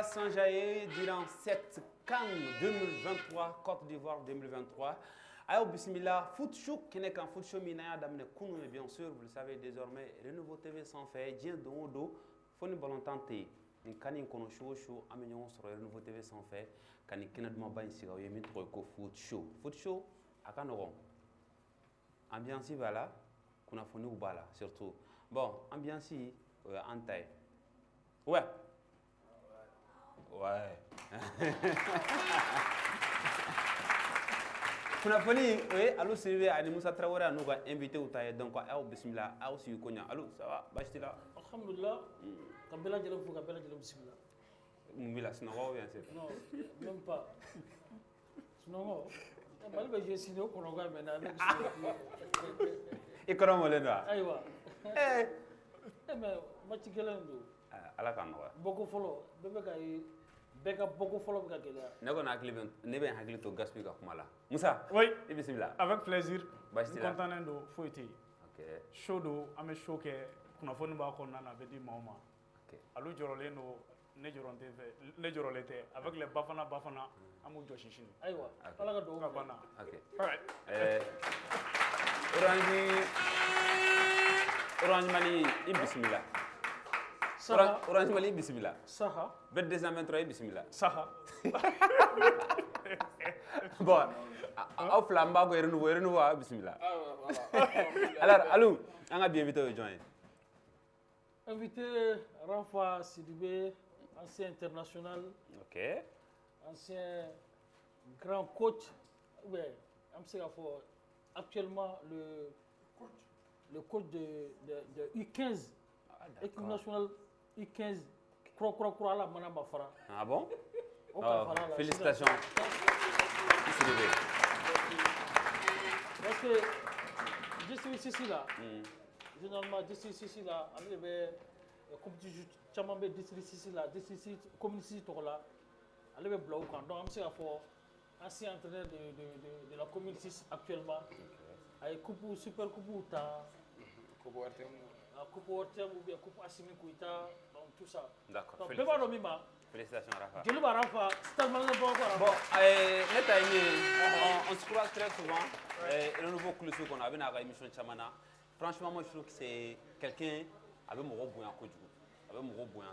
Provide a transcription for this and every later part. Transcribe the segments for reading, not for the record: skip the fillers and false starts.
S'enjailler durant cette CAN 2023, Côte d'Ivoire 2023. Ayo bismillah, foot show, Kenekan foot show minaya damne kunu et bien sûr, vous le savez désormais, Renouveau TV sans fait, Dien Dondo, Foni Bolontanté, une canin kono show, amignon sur Renouveau TV sans fait, Kani Kenedma Bain Siga, Yemin Troiko foot show. Foot show, à Canoron. Ambiance voilà, qu'on a foni ou bala, surtout. Bon, ambiance en taille. Ouais. Ouais. Kunafoni, oui, allô Sylvie, Ani Moussa Traoré, nous va inviter au taille, donc à bismillah, à aussi Konya. Allô, ça va, Bastila? Alhamdulillah, Kabela Djelem Fou, Kabela Djelem bismillah. Moumila, sinon, on va bien, c'est non, même pas. Sinon, je vais signer au Konoga maintenant. Et comment on l'a? Aïwa. Eh, mais, Matikelen, à la canne, beaucoup follow, Beka beaucoup follow Gagela. Ne vais pas to gaspiller comme là. Moussa? Oui. Et bismillah. Avec plaisir. Bastila. Content de fouetter. Ok. Show do, ame show que qu'on a fait nous bakon na bedi mauma. Ok. Allo jorole no ne joronte ne jorolete avec les bafana amu joshishin. Aïwa. Ala do bana. Ok. Alright. Orange Mali, bismillah. Orange Mali, bismillah. Saha. Bet 223, bismillah. Saha. Bon, au flamba, renouveau, bismillah. Alors, allô, on a bien invité au joint. Invité Rafa Sidibé, ancien international. Ok. Ancien grand coach. Oui, actuellement le coach de U15. Équipe nationale U15. Croix la Manama Fara. Ah bon? Oh, félicitations. Parce que je suis ici là. Généralement, je suis ici là. Comme tu dis, district ici là, district community là. Elle est bloquée. Donc, je suis ancien entraîneur de la community actuellement. Avec super coupe ou coupe Ortem ou bien coupe Assimi Kouita, donc tout ça. D'accord. Donc, félicitations Rafa. Je le vois Rafa, c'est tellement bon. Bon, on se croise très souvent. Le nouveau Kouloussou qu'on a vu dans l'émission Chamana, franchement, moi je trouve que c'est quelqu'un avec mon gros bouillant.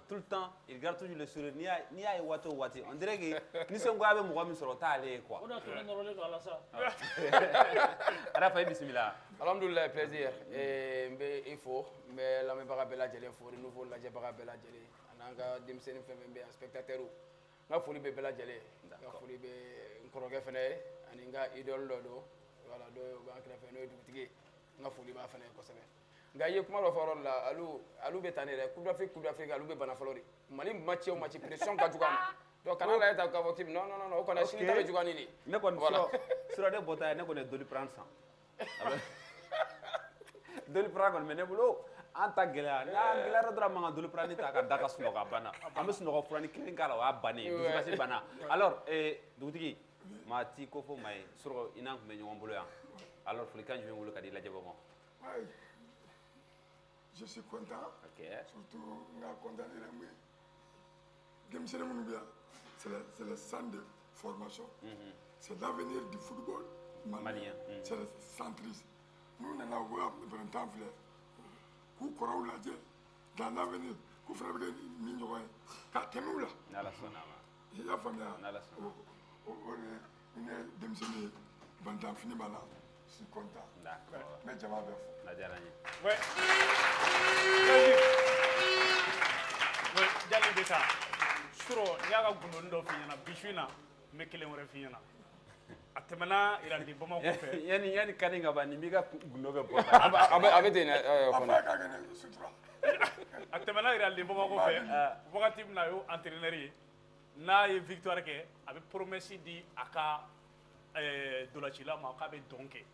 Tout le temps, il garde toujours le sourire. Ni à Wato. On dirait que nous sommes avec mon gars, sur le quoi. On a tourné dans le à la salle. Rafa, bismillah. Alhamdulillah, plaisir. Et il faut, mais la même barabella, il faut renouveau la barabella, ananga dimseni fembe spectateur nga foli be bela jale nga foli be nkoroge fene ani nga idol do wala do ba kala fene dugutigi nga foli ba fene ko sebe nga ye kuma do foro la alu be tanere coupe d'Afrique alu be bana folori mali match o match pression ka jugam donc kana la eta ka votim non o kana shini tabe jugani ni ne kon sur de bota ne kon doli prendre ça doli prendre mais ne bulo anta gela na gela radra manga doli prendre ta ka daka sunoga bana am sunoga furani kilin kala wa bane dukasi bana alors dugutigi ma ti ko fo may sur ina ko me nyom bolo ya alors fuli kan jwe ngulu kadi la jabo mo. Je suis content. Ok. Surtout, on a content de c'est le centre de formation. C'est l'avenir du football malien. C'est le centrisme. Nous, on a un temps fleur. Où courons la dieu dans l'avenir. Où frère de Nignoy. Katemou là. Nala sonama. Il y a famille. Nala sonama. On est démissionné. Bantam fini bala. Je suis content. D'accord. Mais Djama Bef. Nadjarani. Ouais. Ouais, jali de ça. Suro, yaga gundo finyana bishwina mekele ngore finyana. Atemana irandi boma ko fe. Yani kaninga bani miga gundo be bo. Abe de na Atemana irandi boma ko fe. Wakati na yo entraîneur na ye victoire ke abe promesse di aka dolachila ma ka be donke.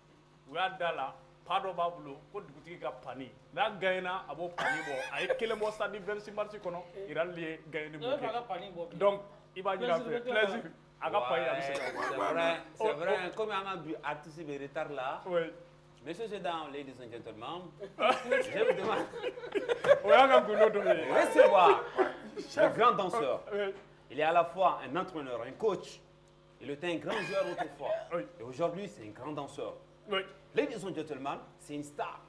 Uya dala pado babulo ko dugutigi ka pani na gaina abo pani bo ay kelemo sa diversi marché kono irali gaini bo donc il va dire plaisir aga pani c'est vrai comme on a vu artiste de retard là. Oui. Messieurs et dames, ladies and gentlemen, je vous demande Oya ga guno do me. recevoir le grand danseur Il est à la fois un entraîneur, un coach. Il était un grand joueur autrefois. Oui. Et aujourd'hui, c'est un grand danseur. Oui. Ladies and gentlemen, c'est une star.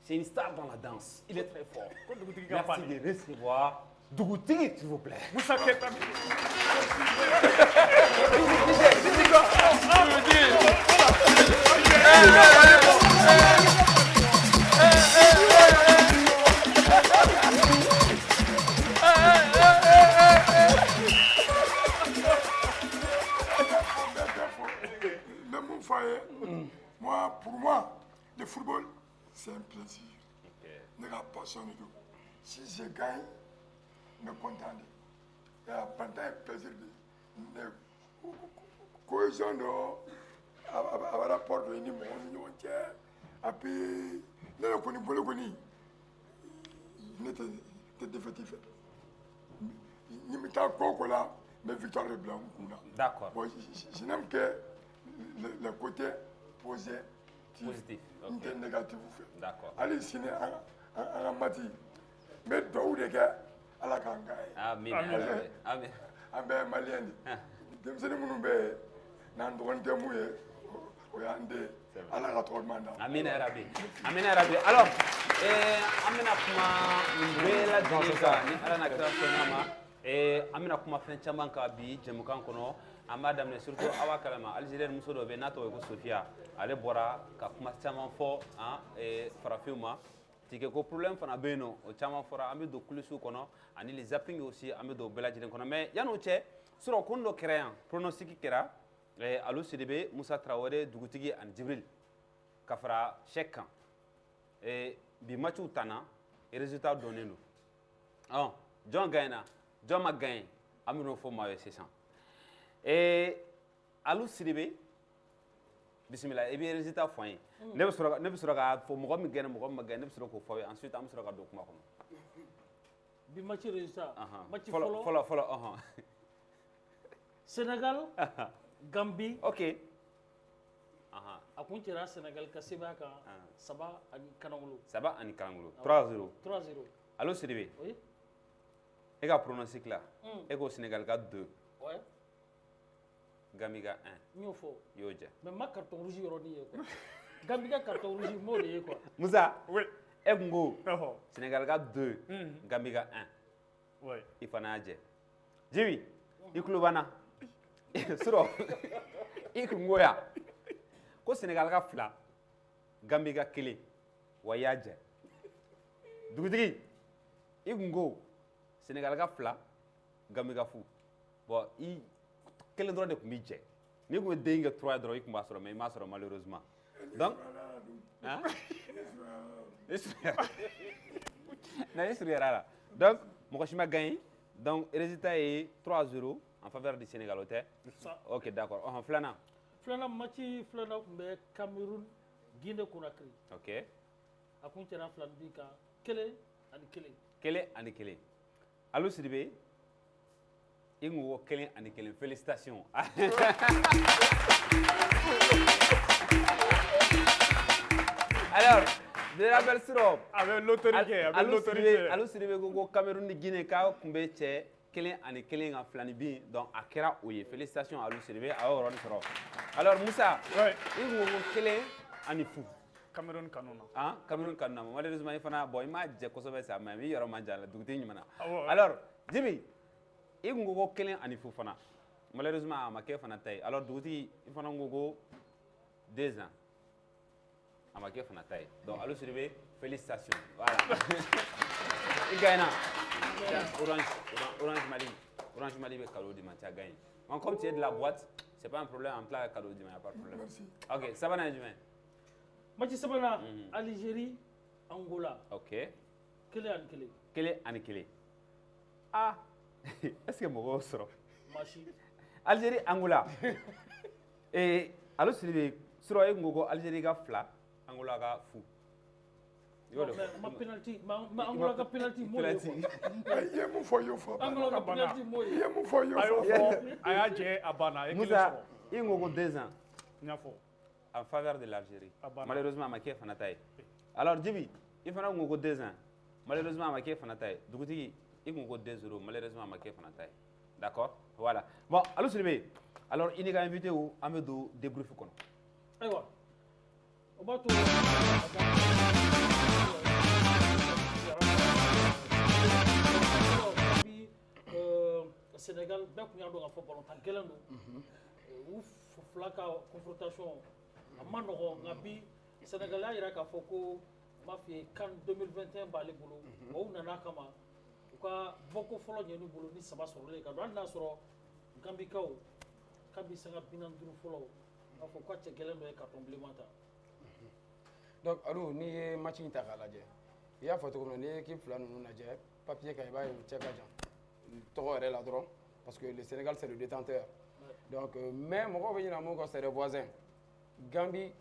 C'est une star dans la danse. Il est très fort. Dugutigi Merci Kampani. de recevoir Dougouti, s'il vous plaît. Moussa Keita. Mais mon foyer, moi, pour moi, le football, c'est un plaisir. Ne la passion du tout. Si je gagne, je suis content. Il y a pas de plaisir. De cohésion, à rapport de l'ennemi, et puis, ne le connais pas, il était défaitif. Il me t'a là, mais victoire est blanc. D'accord. Bon, je n'aime que le côté positif. Positif. Inte négatif. D'accord. Allez, sinon, en mati. Mais d'où les gars, à la kangaï. Amen. Amen. En bé malien. Dem sene munu bé nan doon témoué. Oyande ala la trop manda. Amen Arabi. Amen Arabi. Alors, amena kuma mbela dineka ni ala na kira sonama. Amena kuma fen caman ka bi jemukan kono. Amba damne surtout awa kalama Algérien muso do be nato ko Sofia. Ale bora ka kuma caman fo farafiuma. Tike ko problème fana beno o caman fora ambe do kulusu kono ani les zapping aussi ambe do bela jiren kono mais yano che suro kondo créant pronostic kera Alou Sidibé Moussa Traoré Dougutigi and Djibril Kafra Chekan bi matchu tana et résultat donné nous John Gaina John McGain amino fo mawe c'est ça et Alou Sidibé bismillah et bien résultat foyen ne be sura ka fo mo mi gene mo ma gene ne be sura ko fo ensuite am sura ka do kuma ko bi match résultat match follow Sénégal Gambie OK a kun cira Sénégal ka seba ka saba ani kanangulu 3-0 3-0 Alou Sidibé oui et ka pronostic là et ko Sénégal ka 2 ouais Gambie ka 1 ñoo fo yoja mais ma carton rouge yoro ni quoi Gambie ka carton rouge mo de quoi Moussa Oui. Egungo Oh. Sénégal ka 2 Gambie ka 1 Oui. ifana je Jibi ikulubana suro ikungoya ko Sénégal ka 2 Gambie ka 1 wayaje Dugutigi ikungo Sénégal ka 2 Gambie ka 2 bon i quel endroit de kumije ni ko dengue 3 droit ko masoro mais masoro malheureusement donc hein na là donc mo ko shima gagné donc résultat est 3-0 en faveur du Sénégal OK d'accord flana match flana be Cameroun Guinée Conakry OK a kun cira flan bi ka kele ani kele Alou Sidibé Ingo kelen ani kelen félicitations alors de la belle sirop Avec l'autorité, avec l'autorité. Alou Sidibé go Cameroun ni Guinée ka kumbe che kelen ani kelen ga flani bi donc akera oye félicitations Alou Sidibé a oro ni sirop alors Moussa Ouais. Ingo kelen ani fou Cameroun kanuna. Cameroun kanuna malheureusement il fana boy ma je ko sobe sa mais yoro manjala dugute nyimana ouais. alors Jibi Ingo kelen ani fou fana malheureusement ma ke fana tay alors duguti il fana ngogo 2 ans ama ke fana tay donc Alou Sidibé félicitations voilà il gagne Orange Mali be cadeau di match gagne on comme tu es de la boîte c'est pas un problème en plat cadeau di pas de problème Merci. OK ça va na demain match sabana Algérie Angola OK kele ani kele est-ce que mo soro machi Algérie Angola et Alou Sidibé soro e ngogo Algérie ga 2 Angola ga fou ma penalty ma Angola ka penalty mo Il y a mon foyer au fond. Angola ka penalty mo Il y a mon foyer au Ayo fond. fo, aya je abana, Moussa il ngogo 2 ans Nyafo. en faveur de l'Algérie. Abana. Malheureusement, ma kef fanataï. Alors, Djibi, il faut que 2 ans. Malheureusement, ma kef fanataï. Dougouti, il faut 2 euros. Malheureusement, ma kef fanataï. D'accord, voilà. Bon, allô Sylvain. Alors, il est invité où Amadou débrief quoi. Aïwa. On va tout. Sénégal, bɛɛ kun y'a dɔn k'a fɔ balontan gɛlɛn don u fila ka confrontation a ma nɔgɔn nka bi Sénégal y'a jira k'a fɔ ko n b'a f'i ye CAN 2021 b'ale bolo mɔgɔw nana kama u ka bɔko fɔlɔ ɲɛ n'u bolo ni 3 sɔrɔlen ka don hali n'a sɔrɔ Gambikaw k'a bɛ se ka 45 fɔlɔ k'a fɔ k'a cɛ gɛlɛn dɔ ye carton bilenman ta. Donc Alou n'i ye match in ta k'a lajɛ i y'a fɔ cogo min na n'i ye équipe fila ninnu lajɛ papier kan i b'a ye u cɛ ka jan tɔgɔ yɛrɛ la dɔrɔn parce que le Sénégal c'est le détenteur donc mais mɔgɔw bɛ ɲinɛ mun kɔ c'est les voisins Gambie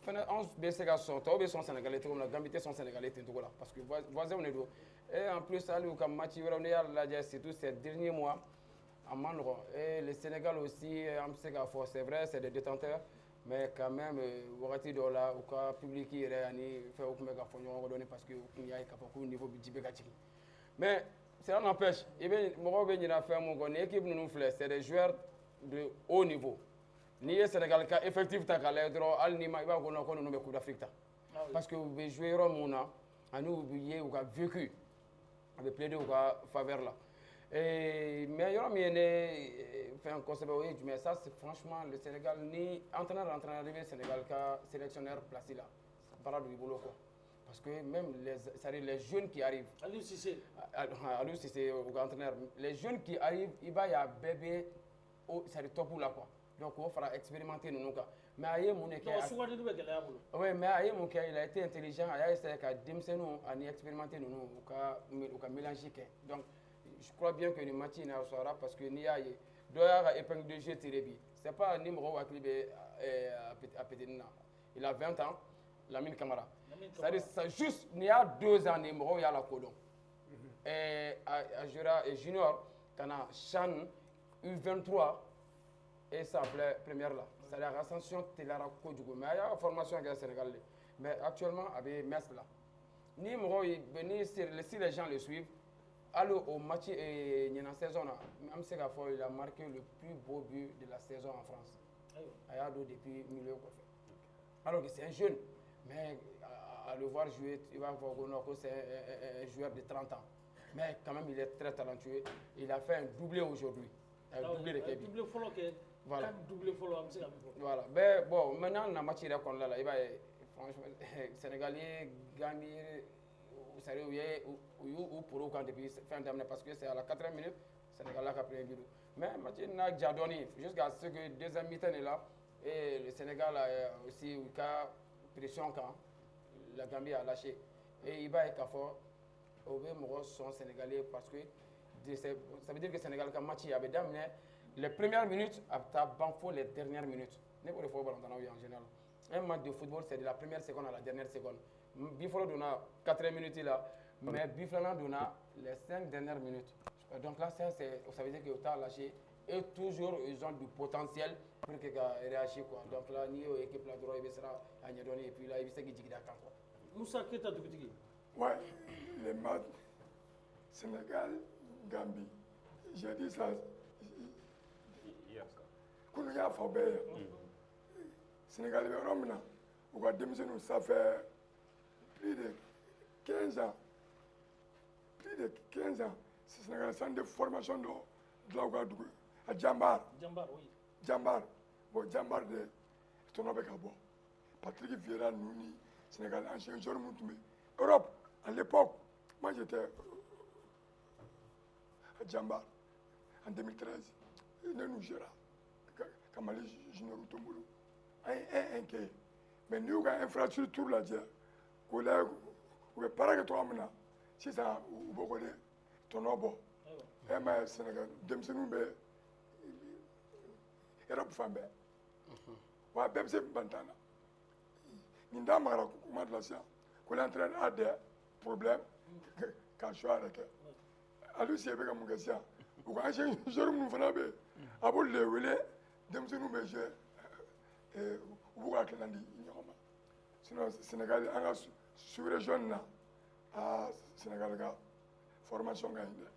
fɛnɛ anw bɛ se ka sɔn tɔw bɛ sɔn Sénégalais cogo min na Gambie tɛ sɔn Sénégalais ten cogo la parce que voisins de don et en plus hali u ka match wɛrɛw n'i y'a lajɛ surtout ces derniers mois a ma nɔgɔn et le Sénégal aussi an bɛ se k'a fɔ c'est vrai c'est des détenteurs mais quand même wagati dɔw la u ka public yɛrɛ ani fɛnw tun bɛ ka fɔ ɲɔgɔn kɔ dɔɔni parce que u tun y'a ye k'a fɔ k'u niveau ji bɛ ka jigin mais cela n'empêche mɔgɔw bɛ ɲinɛ fɛn mun kɔ ni équipe ninnu filɛ c'est des joueurs de haut niveau n'i ye Sénégal ka effectif ta k'a lajɛ dɔrɔn hali n'i ma i b'a fɔ ko non ko ninnu bɛ Coupe d'Afrique ta parce que u bɛ jouer yɔrɔ mun na ani u bɛ ye u ka vécu a bɛ plaider u ka faveur la mais yɔrɔ min ye ne fɛn kosɛbɛ o ye jumɛn ça c'est franchement le Sénégal ni entraîneur bɛ Sénégal ka sélectionneur place la baara de b'i bolo quoi. Parce que même les jeunes qui arrivent, Aliou Cissé, entraîneur, les jeunes qui arrivent, il va y a bébé, c'est le top là quoi. Donc on fera expérimenter nous quoi. Mais aïe mon équipe. Oui, mais aïe mon équipe, il a été intelligent, il a essayé qu'à dimser nous, à expérimenter nous, au cas mélanger. Donc je crois bien que le match il sera parce que n'y a doit épingle de jeu tiré. C'est pas numéro à cliver à Pédina. Il a 20 ans, Lamine Camara. C'est-à-dire, juste, il y a 2 ans, il y a la codon. Et Junior, quand a Chan U23, et ça appelait première là. C'est-à-dire, l'ascension, c'est la Kodjougou. Mais il y a une formation qui est sénégalaise. Mais actuellement, avec Metz là. Si les gens le suivent, allez au match, il y a une saison, il a marqué le plus beau but de la saison en France. Il y a depuis milieu. Alors que c'est un jeune. Mais à le voir jouer, il va voir que c'est un joueur de 30 ans. Mais quand même, il est très talentueux. Il a fait un doublé aujourd'hui. Un doublé de Kébi. Doublé follow que voilà. Doublé follow, voilà. Mais bon, maintenant, on a match là, il va franchement, Sénégalais, Gambie, vous savez, où pour eux quand depuis fin d'année parce que c'est à la 4e minute, Sénégal a pris un but. Mais match n'a déjà donné jusqu'à ce que deuxième mi-temps est là et le Sénégal a aussi eu pression quand la Gambie a lâché. Et il va être fort. Au sont sénégalais parce que ça veut dire que le Sénégal a match avait damné les premières minutes à Banfo les dernières minutes. Ne pas le football en général. Un match de football c'est de la première seconde à la dernière seconde. Bifolo donna 4 minutes là, mais Biflana donna les 5 dernières minutes. Donc là ça veut dire que tu as lâché et toujours ils ont du potentiel pour que réagir quoi. Donc là ni équipe la droit il sera à donner et puis là il s'est dit quoi. Moussa Keita Dugutigi. Ouais, les matchs Sénégal, Gambie. J'ai dit ça. Quand il y a Faubert, Sénégal est Romana, on va démissionner, ça fait plus de 15 ans. Plus de 15 ans. C'est Sénégal, c'est une formation de Ouagadougou, à Djambar. Djambar, oui. Djambar. Bon, Djambar de ton avec Abo. Patrick Vieira, Nouni, Sénégal, ancien joueur Moutoumé. Europe, à l'époque, moi j'étais à Djambar, en 2013. Il nous gérera. Kamali Junior Utombolo. Un quai. Mais nous avons une infrastructure là, où est pareil que toi, maintenant. Si ça, vous voyez, ton obo. Et mais Sénégal, Demsenou, Europe Fambe. Ouais, même c'est Bantana. Ninda Mara, comment de la science. Qu'on est en train de des problèmes quand je suis avec elle. Alors, si avec mon gars, vous voyez, je me fais un peu. Avant de le Demsenou, vous voyez que l'on sinon, Sénégal, on a sous-région, Sénégal, formation gagnée.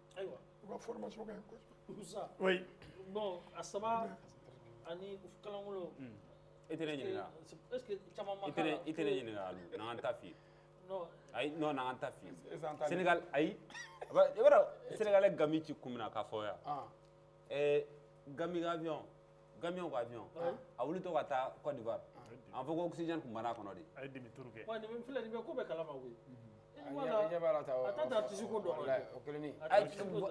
On a formation gagnée. Moussa. Oui. Bon, à Saba, Ani Kalangolo. Ite ne ɲininka. Est-ce que caman ma Ite ne ɲininka Alu. N'an ta fi. Non. Ayi non n'an ta fi. Sénégal ayi. I b'a dɔn Sénégalais Gami ci kun mina k'a fɔ yan. Gami ka avion. Gamion ka avion. A wulitɔ ka taa Côte d'Ivoire. An fɔ ko oxygène kun banna a kɔnɔ de. A ye demi-tour kɛ. Wa nin bɛ filɛ nin bɛ ko bɛɛ kalama koyi. ɲɛ b'a la ta A t'a da artiste ko dɔn. o kelen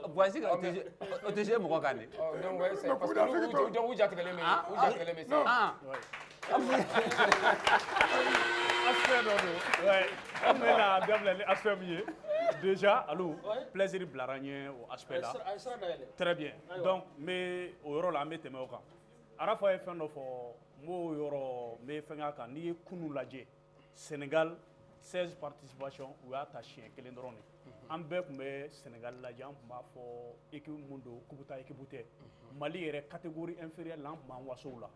Voici ka OTG mɔgɔ kan de. donc ouais c'est parce que donc u jatigɛlen bɛ u jatigɛlen bɛ sisan Aspect dɔ don. Ouais. An bɛna daminɛ ni aspect min ye. Déjà Alu plaisir bilara n ye o aspect la. A ye sira dayɛlɛ. Très bien. Donc n bɛ o yɔrɔ la an bɛ tɛmɛ o kan. Arafa ye fɛn dɔ fɔ n b'o yɔrɔ n bɛ fɛn k'a kan n'i ye kunun lajɛ Sénégal 16 participation u y'a ta siɲɛ kelen dɔrɔn de. An bɛɛ tun bɛ Sénégal lajɛ an tun b'a fɔ équipe mun don k'u bɛ taa équipe tɛ. Mali yɛrɛ catégorie inférieure la an tun b'an waso o la.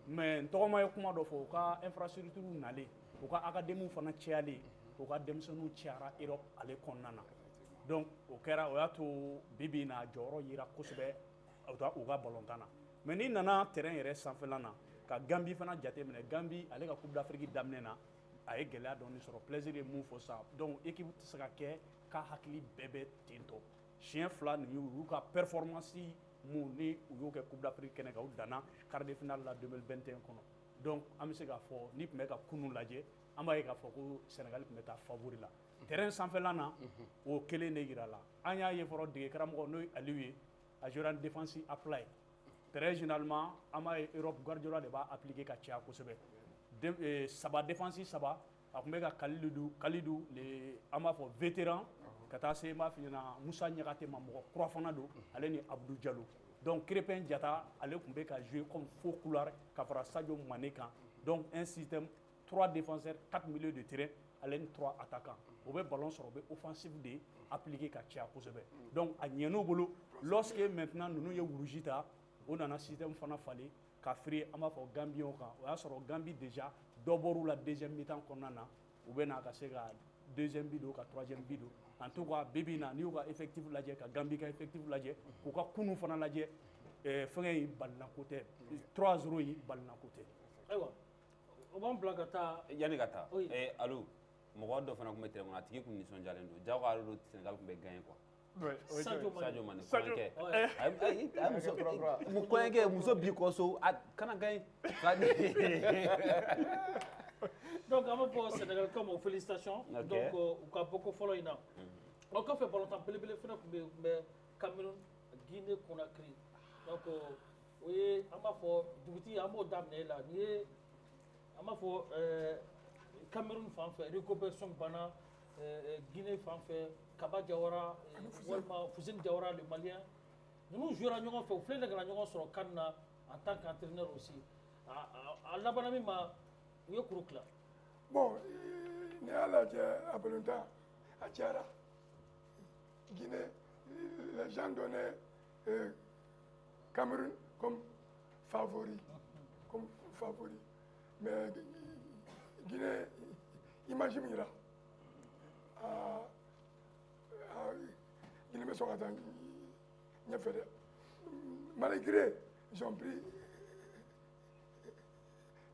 Mais n tɔgɔma ye kuma dɔ fɔ u ka infrastructure nalen u ka académie fana cayalen u ka denmisɛnninw cayara Europe ale kɔnɔna na. Donc o kɛra o y'a to bi bi in na a jɔyɔrɔ yera kosɛbɛ u ka balontan na. Mais n'i nana terrain yɛrɛ sanfɛla na ka Gambie fana jateminɛ Gambie ale ka Coupe d'Afrique daminɛ na a ye gɛlɛya dɔɔni sɔrɔ plaisir ye mun fɔ sisan donc équipe tɛ se ka kɛ k'a hakili bɛɛ bɛ ten tɔ siɲɛ fila ninnu u y'u ka performance mun ni u y'o kɛ Coupe d'Afrique kɛnɛ kan u danna quart de finale la 2021 kɔnɔ donc an bɛ se k'a fɔ n'i tun bɛ ka kunun lajɛ an b'a ye k'a fɔ ko Sénégal tun bɛ taa favori la terrain sanfɛla na o kelen de yira la an y'a ye fɔlɔ dege karamɔgɔ n'o ye Aliou ye a joué en défense apply très généralement an b'a ye Europe Guardiola de b'a appliquer ka caya kosɛbɛ saba défense saba a tun bɛ ka Kalidou an b'a fɔ vétéran ka taa se n b'a f'i ɲɛna Musa Ɲagate ma mɔgɔ kura fana don ale ni Abdou Diallo donc Krépin Diatta ale tun bɛ ka jouer comme faux couloir ka fara Sadio Mané kan donc un système 3 défenseurs 4 milieux de terrain ale ni 3 attaquants o bɛ ballon sɔrɔ o bɛ offensive de appliquer ka caya kosɛbɛ donc a ɲɛn'o bolo lorsque maintenant ninnu ye wuruji ta o nana système fana falen ka firi an b'a fɔ Gambien kan o y'a sɔrɔ Gambie déjà dɔ bɔr'u la deuxième mi-temps kɔnɔna na u bɛ na ka se ka deuxième bi don ka troisième bi don en tout cas bi bi in na n'i y'u ka effectif lajɛ ka Gambie ka effectif lajɛ k'u ka kunun fana lajɛ fɛngɛ in balinako tɛ 3-0 in balinako tɛ. Ayiwa o b'an bila ka taa. Yanni ka taa Alu mɔgɔ dɔ fana tun bɛ terrain kɔnɔ a tigi tun nisɔndiyalen don jagoya don Sénégal tun bɛ gagner quoi. Sadio Mané kɔɲɔkɛ muso b'i kɔ so a kana gagner. Donc an bɛ bɔ Sénégal kama félicitations donc u ka bɔ ko fɔlɔ in na o kɔfɛ balontan belebele fana tun bɛ Cameroun Guinée Conakry donc o ye an b'a fɔ dugutigi an b'o daminɛ la ni ye an b'a fɔ Cameroun fan fɛ récupération banna Guinée fan fɛ Kaba Jawara walima Fuseni Jawara le Malien ninnu jouera ɲɔgɔn fɛ u filɛ ka na ɲɔgɔn sɔrɔ CAN na en tant qu'entraîneur aussi a labanna min ma u ye kuru tila. Bon, n'i y'a lajɛ a balontan a cayara Guinée les gens donnaient Cameroun comme favori mais Guinée image min yira Guinée bɛ sɔn ka taa ɲɛfɛ dɛ malgré ils ont pris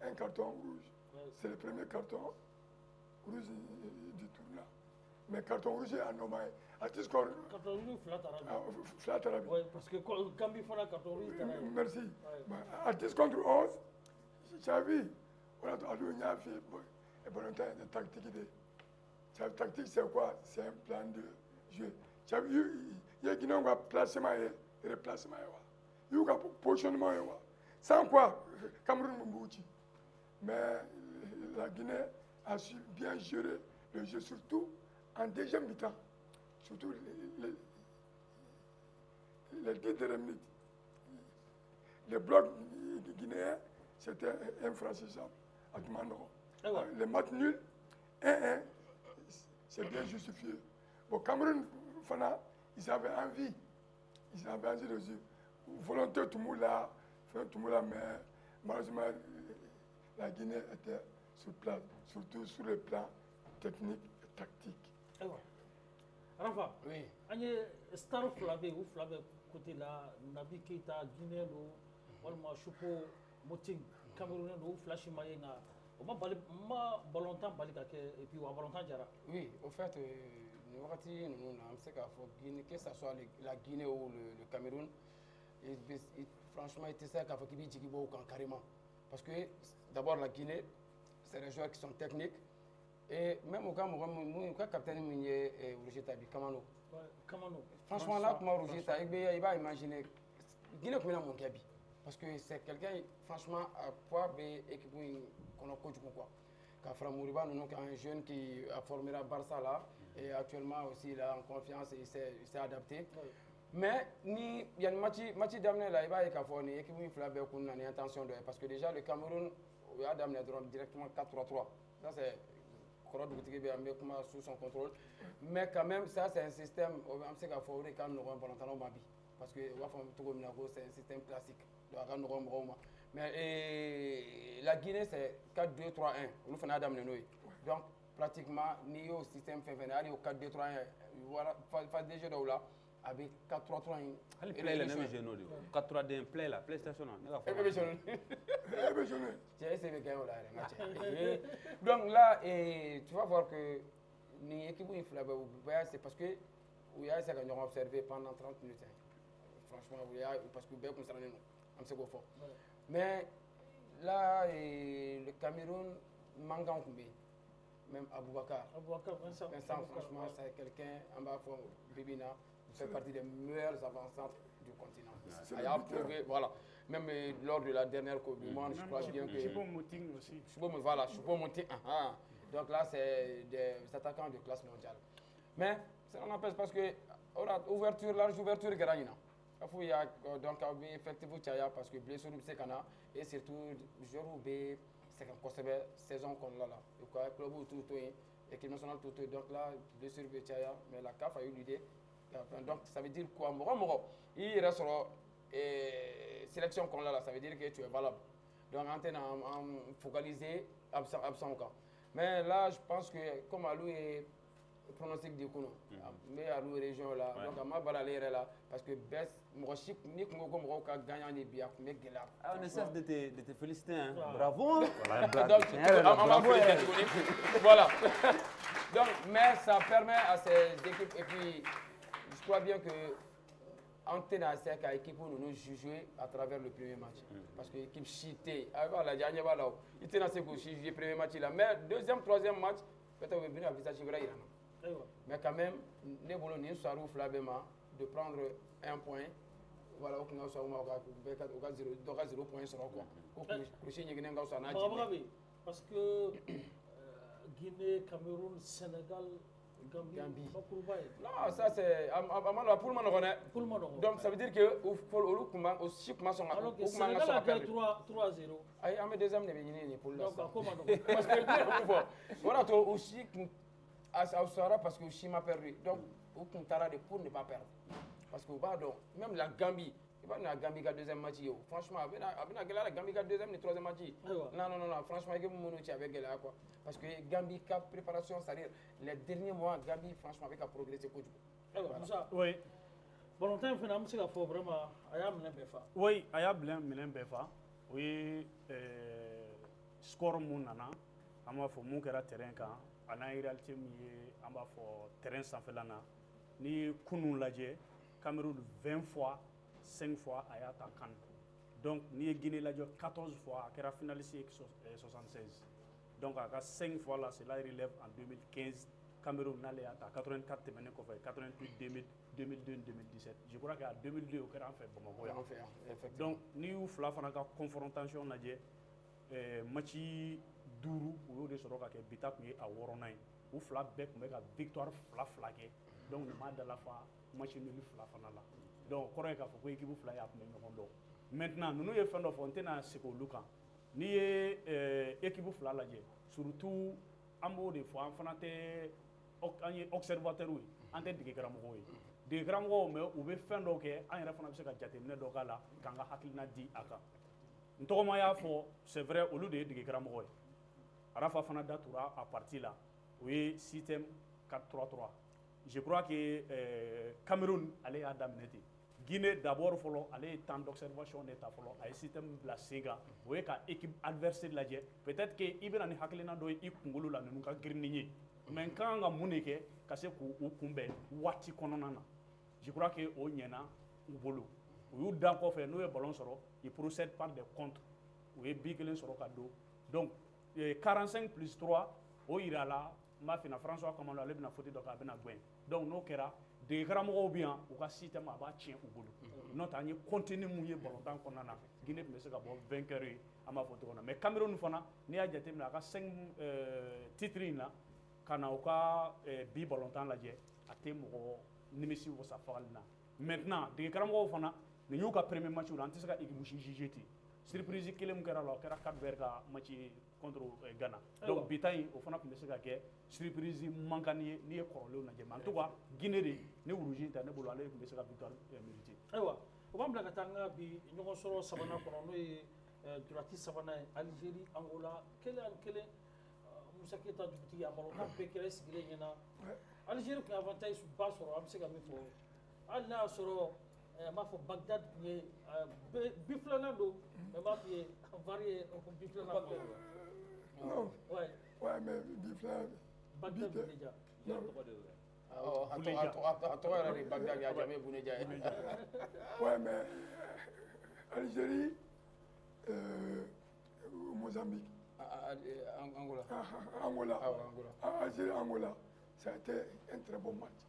un carton rouge. C'est le premier carton rouge du tournoi. Mais carton rouge est anormal. Artiste score. Carton rouge flat arabe. Oui, parce que Gambie fera carton rouge. Merci. Artiste contre 11. Xavi, voilà, il y a fait un bon temps de tactique. La tactique, c'est quoi? C'est un plan de jeu. Xavi, il y a qui ont placement et replacement. Il y a positionnement. Sans quoi, Cameroun Mbouchi. Mais la Guinée a su bien gérer le jeu, surtout en deuxième mi-temps. Surtout les 10 dernières minutes. Le bloc guinéen, c'était infranchissable à Dumandoro. Le match nul, 1-1, c'est bien justifié. Au Cameroun, ils avaient envie. Ils avaient envie de jouer. Volonté tout le monde là, mais malheureusement, la Guinée était sur place, surtout sur le plan technique et tactique. Rafa, oui. An ye star fila bɛ yen u fila bɛ côté là Nabi Keita Guinée do walma Choupo Moting Camerounais do flash mayenga on ma ballontan bali ka et puis wa ballontan jara. Oui, au fait nous on sait qu'à Guinée, que ce soit la Guinée ou le Cameroun, franchement, il était ça qu'à Fokibi Djigibo carrément. Parce que d'abord la Guinée, c'est des joueurs qui sont techniques. Et même au Cameroun, le capitaine Mounier et Roger Tabi, Kamano. Franchement, là, comment Roger Tabi, il va imaginer. Guinée, comment mon Gabi. Parce que c'est quelqu'un, franchement, à quoi équipe qu'on a coach quoi. Kafra Mouriba, nous avons un jeune qui a formé la Barça là. Et actuellement aussi, il a en confiance et il s'est adapté. Oui. Mais il y a une match d'amener là, il va y avoir une équipe qui a une intention de. Parce que déjà, le Cameroun, il a d'amener directement 4-3-3. Ça, c'est sous son contrôle. Mais quand même, ça, c'est un système. On sait qu'il faut que nous avons un Mabi. Parce que c'est un système classique. Mais la Guinée, c'est 4-2-3-1. Nous faisons d'amener. Donc, pratiquement, ni au système fait venir au 4-2-3-1. Voilà, phase des jeux là. Avec 4-3-3. Il play le même jeu, 4-3-2, play là, PlayStation. Donc là, tu vas voir que l'équipe c'est parce que nous avons observé pendant 30 minutes. Franchement, parce que bien concernés, on sait quoi faire. Mais là, le Cameroun manque un peu. Même Aboubakar. Vincent, franchement, c'est quelqu'un, en bas, Bibina. Fait partie des meilleurs avant-centres du continent. Il a prouvé, voilà. Même lors de la dernière Coupe du Monde, je crois bien que. Choupo Moting aussi. Voilà, Choupo Moting. Donc là, c'est des attaquants de classe mondiale. Mais ça n'empêche parce que large ouverture, Garagina. Il y a donc effectivement parce que blessure c'est kana et surtout jour où c'est une saison comme là et quoi club tout équipe nationale tout donc là blessure mais la CAF a eu l'idée. Donc ça veut dire quoi? Il reste sélection qu'on a là, ça veut dire que tu es valable. Donc en focalisé, absent encore. Mais là, je pense que comme à lui est pronostic de Kouno, mais à lui région là, donc à ma balalère là, parce que Bess, moi je ni comme a gagné des biens, mais Gela. On essaie de te féliciter, hein. Bravo. Voilà. Donc, mais ça permet à ces équipes et puis. Je crois bien que Antenne a cette équipe pour nous juger à travers le premier match. Parce que l'équipe chitée, il était dans ce premier match là. Mais deuxième, troisième match, peut-être qu'on va venir à visage mais quand même, nous voulons de prendre un point. Voilà, on a 0 points sur parce que Guinée, Cameroun, Sénégal, Gambie. Non, ça c'est pour le moment. Donc ça veut dire que aussi commence alors que Sénégal a gagné 3-0. Aïe, mais deuxième ne pour l'instant. Parce que on a aussi parce que aussi m'a perdu. Donc au contraire pour ne pas perdre. Parce que même la Gambie, il va la Gambie qui deuxième match franchement avec la Gambie qui deuxième et troisième match. Non, franchement il y a mon avec elle quoi. Parce que Gambie qui préparation, c'est-à-dire les derniers mois Gambie franchement avec a progressé oui. Volontaire finalement c'est faut vraiment aya minen befa. Oui, aya minen befa. Oui, score mun nana, an b'a fɔ mun kɛra terrain kan, a n'a réalité min ye an b'a fɔ terrain sanfɛla na. Ni kunun lajɛ, Cameroun 20 fois, 5 fois a y'a ta CAN. Donc ni ye Guinée lajɛ 14 fois, a kɛra finaliste 76. Donc à 5 fois là, cela relève en 2015. Cameroun n'allait à 84 tɛmɛnen kɔfɛ 88 2000 2002 2017. Je crois qu'à 2002 au kɛra an fɛ Bamako yan. Donc ni y'u fila fana ka confrontation lajɛ match 5 u y'o de sɔrɔ ka kɛ bita tun ye a 6nan ye. U fila bɛɛ tun bɛ ka victoire fila kɛ. Donc nin m'a dalafa match nul fila fana la. Donc kɔrɔ ye k'a fɔ ko équipe fila y'a tun bɛ ɲɔgɔn dɔn. Maintenant ninnu ye fɛn dɔ fɔ n tɛna segin olu kan. N'i ye équipe fila lajɛ surtout an b'o de fɔ an fana tɛ an ye observateur ye an tɛ dege karamɔgɔw ye dege karamɔgɔw mais u bɛ fɛn dɔw kɛ an yɛrɛ fana bɛ se ka jateminɛ dɔ k'a la k'an ka hakilina di a kan n tɔgɔma y'a fɔ c'est vrai olu de ye dege karamɔgɔ ye Arafa fana da tura a parti la o ye système 4-3-3 je crois que Cameroun ale y'a daminɛ ten Guinée d'abord fɔlɔ ale ye temps d'observation de ta fɔlɔ a ye système bila sen kan o ye ka équipe adversaire lajɛ peut-être que i bɛna ni hakilina dɔ ye i kunkolo la ninnu ka girin ni ye mais n ka kan ka mun de kɛ ka se k'u kunbɛn waati kɔnɔna na je crois que o ɲɛna u bolo u y'u dan kɔfɛ n'u ye ballon sɔrɔ ils procèdent par des contres u ye bi kelen sɔrɔ ka don donc 45+3 o yira la n b'a finna François Kamalo ale bɛna faute dɔ kɛ a bɛna gɛn donc n'o kɛra dege karamɔgɔw bɛ yan u ka système a b'a tiɲɛ u bolo n'o tɛ an ye contenu mun ye balontan kɔnɔna na Guinée tun bɛ se ka bɔ vainqueur ye an b'a fɔ cogo min na mais Cameroun fana n'i y'a jateminɛ a ka 5 titres in na ka na u ka bi balontan lajɛ a tɛ mɔgɔ nimisi wasa fagali na maintenant dege karamɔgɔw fana nin y'u ka premier match la an tɛ se ka équipe si juger ten surprise kelen min kɛra la o kɛra Cap Vert ka match contre Ghana donc bi ta in o fana tun bɛ se ka kɛ surprise mankani ye n'i ye kɔrɔlenw lajɛ mais en tout cas Guinée de ni rouge in ta ne bolo ale tun bɛ se ka victoire mériter. Ayiwa o b'an bila ka taa an ka bi ɲɔgɔn sɔrɔ sabanan kɔnɔ n'o ye durati sabanan ye Algérie Angola kelen ani kelen Musa Keyita dugutigi a balontan bɛɛ kɛra sigilen ɲɛna Algérie tun ye avantage ba sɔrɔ an bɛ se ka min fɔ hali n'a y'a sɔrɔ n b'a fɔ Bagdad tun ye bi filanan don mais n b'a f'i ye VAR ye bi filanan fɔ. Non. Ouais. Ouais, mais Bifla. Bagdad Bounedjah. A tɔgɔ yɛrɛ de Bagdad y'a jamais Bounedjah ye. Ouais, mais Algérie, Mozambique. Angola. Angola. Algérie, Angola. Ça a été un très bon match.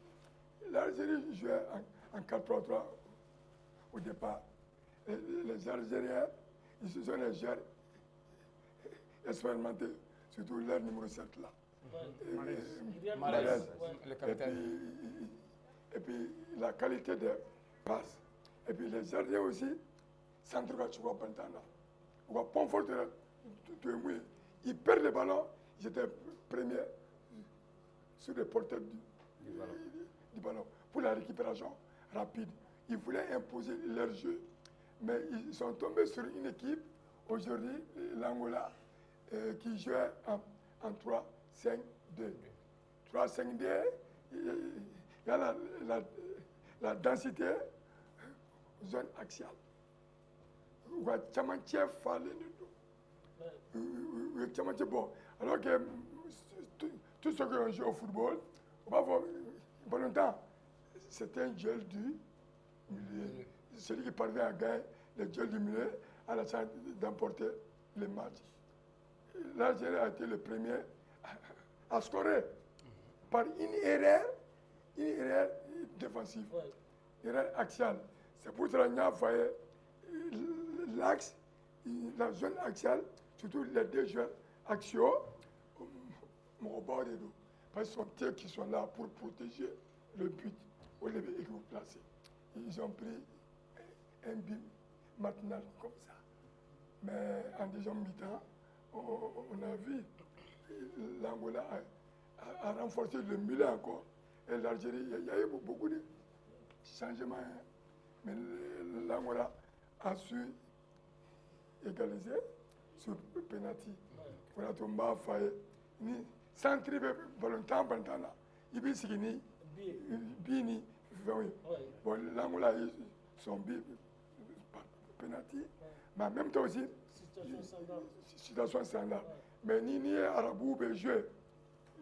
L'Algérie jouait en 4-3-3 au départ. Les Algériens, ils sont les joueurs expérimentés, surtout leur numéro 7 là. Malaise, le capitaine. Et puis la qualité des passes. Et puis les Algériens aussi, centre Kachouka Pantana. Ou à Pont-Fort de Moué. Ils perdent le ballon, ils étaient premiers sur les porteurs du ballon. Pour la récupération rapide, ils voulaient imposer leur jeu. Mais ils sont tombés sur une équipe, aujourd'hui, l'Angola, qui jouait en 3-5-2. 3-5-2, il y a la densité zone axiale. Ou à Tchamantier fallait de bon. Alors que tout ce qu'on joue au football, on va voir, pendant longtemps, c'était un duel du milieu. Celui qui parvient à gagner le duel du milieu a la chance d'emporter le match. L'Algérie a été le premier à scorer par une erreur défensive, erreur axiale. C'est pour cela qu'il y a l'axe, la zone axiale, surtout les deux joueurs axiaux, au bord des dos. Parce que ce sont eux qui sont là pour protéger le but au lieu de placer. Ils ont pris un but matinal comme ça. Mais en deuxième mi-temps, on a vu l'Angola a renforcé le milieu encore. Et l'Algérie, il y a eu beaucoup de changements. Mais l'Angola a su égaliser sur le penalty. On a tombé à faillir. Sans triper volontairement pendant là. Il y a signé Bini. Bon, l'Angola a eu son but penalty. Mais en même temps aussi, situation standard. Mais ni Arabou peut jouer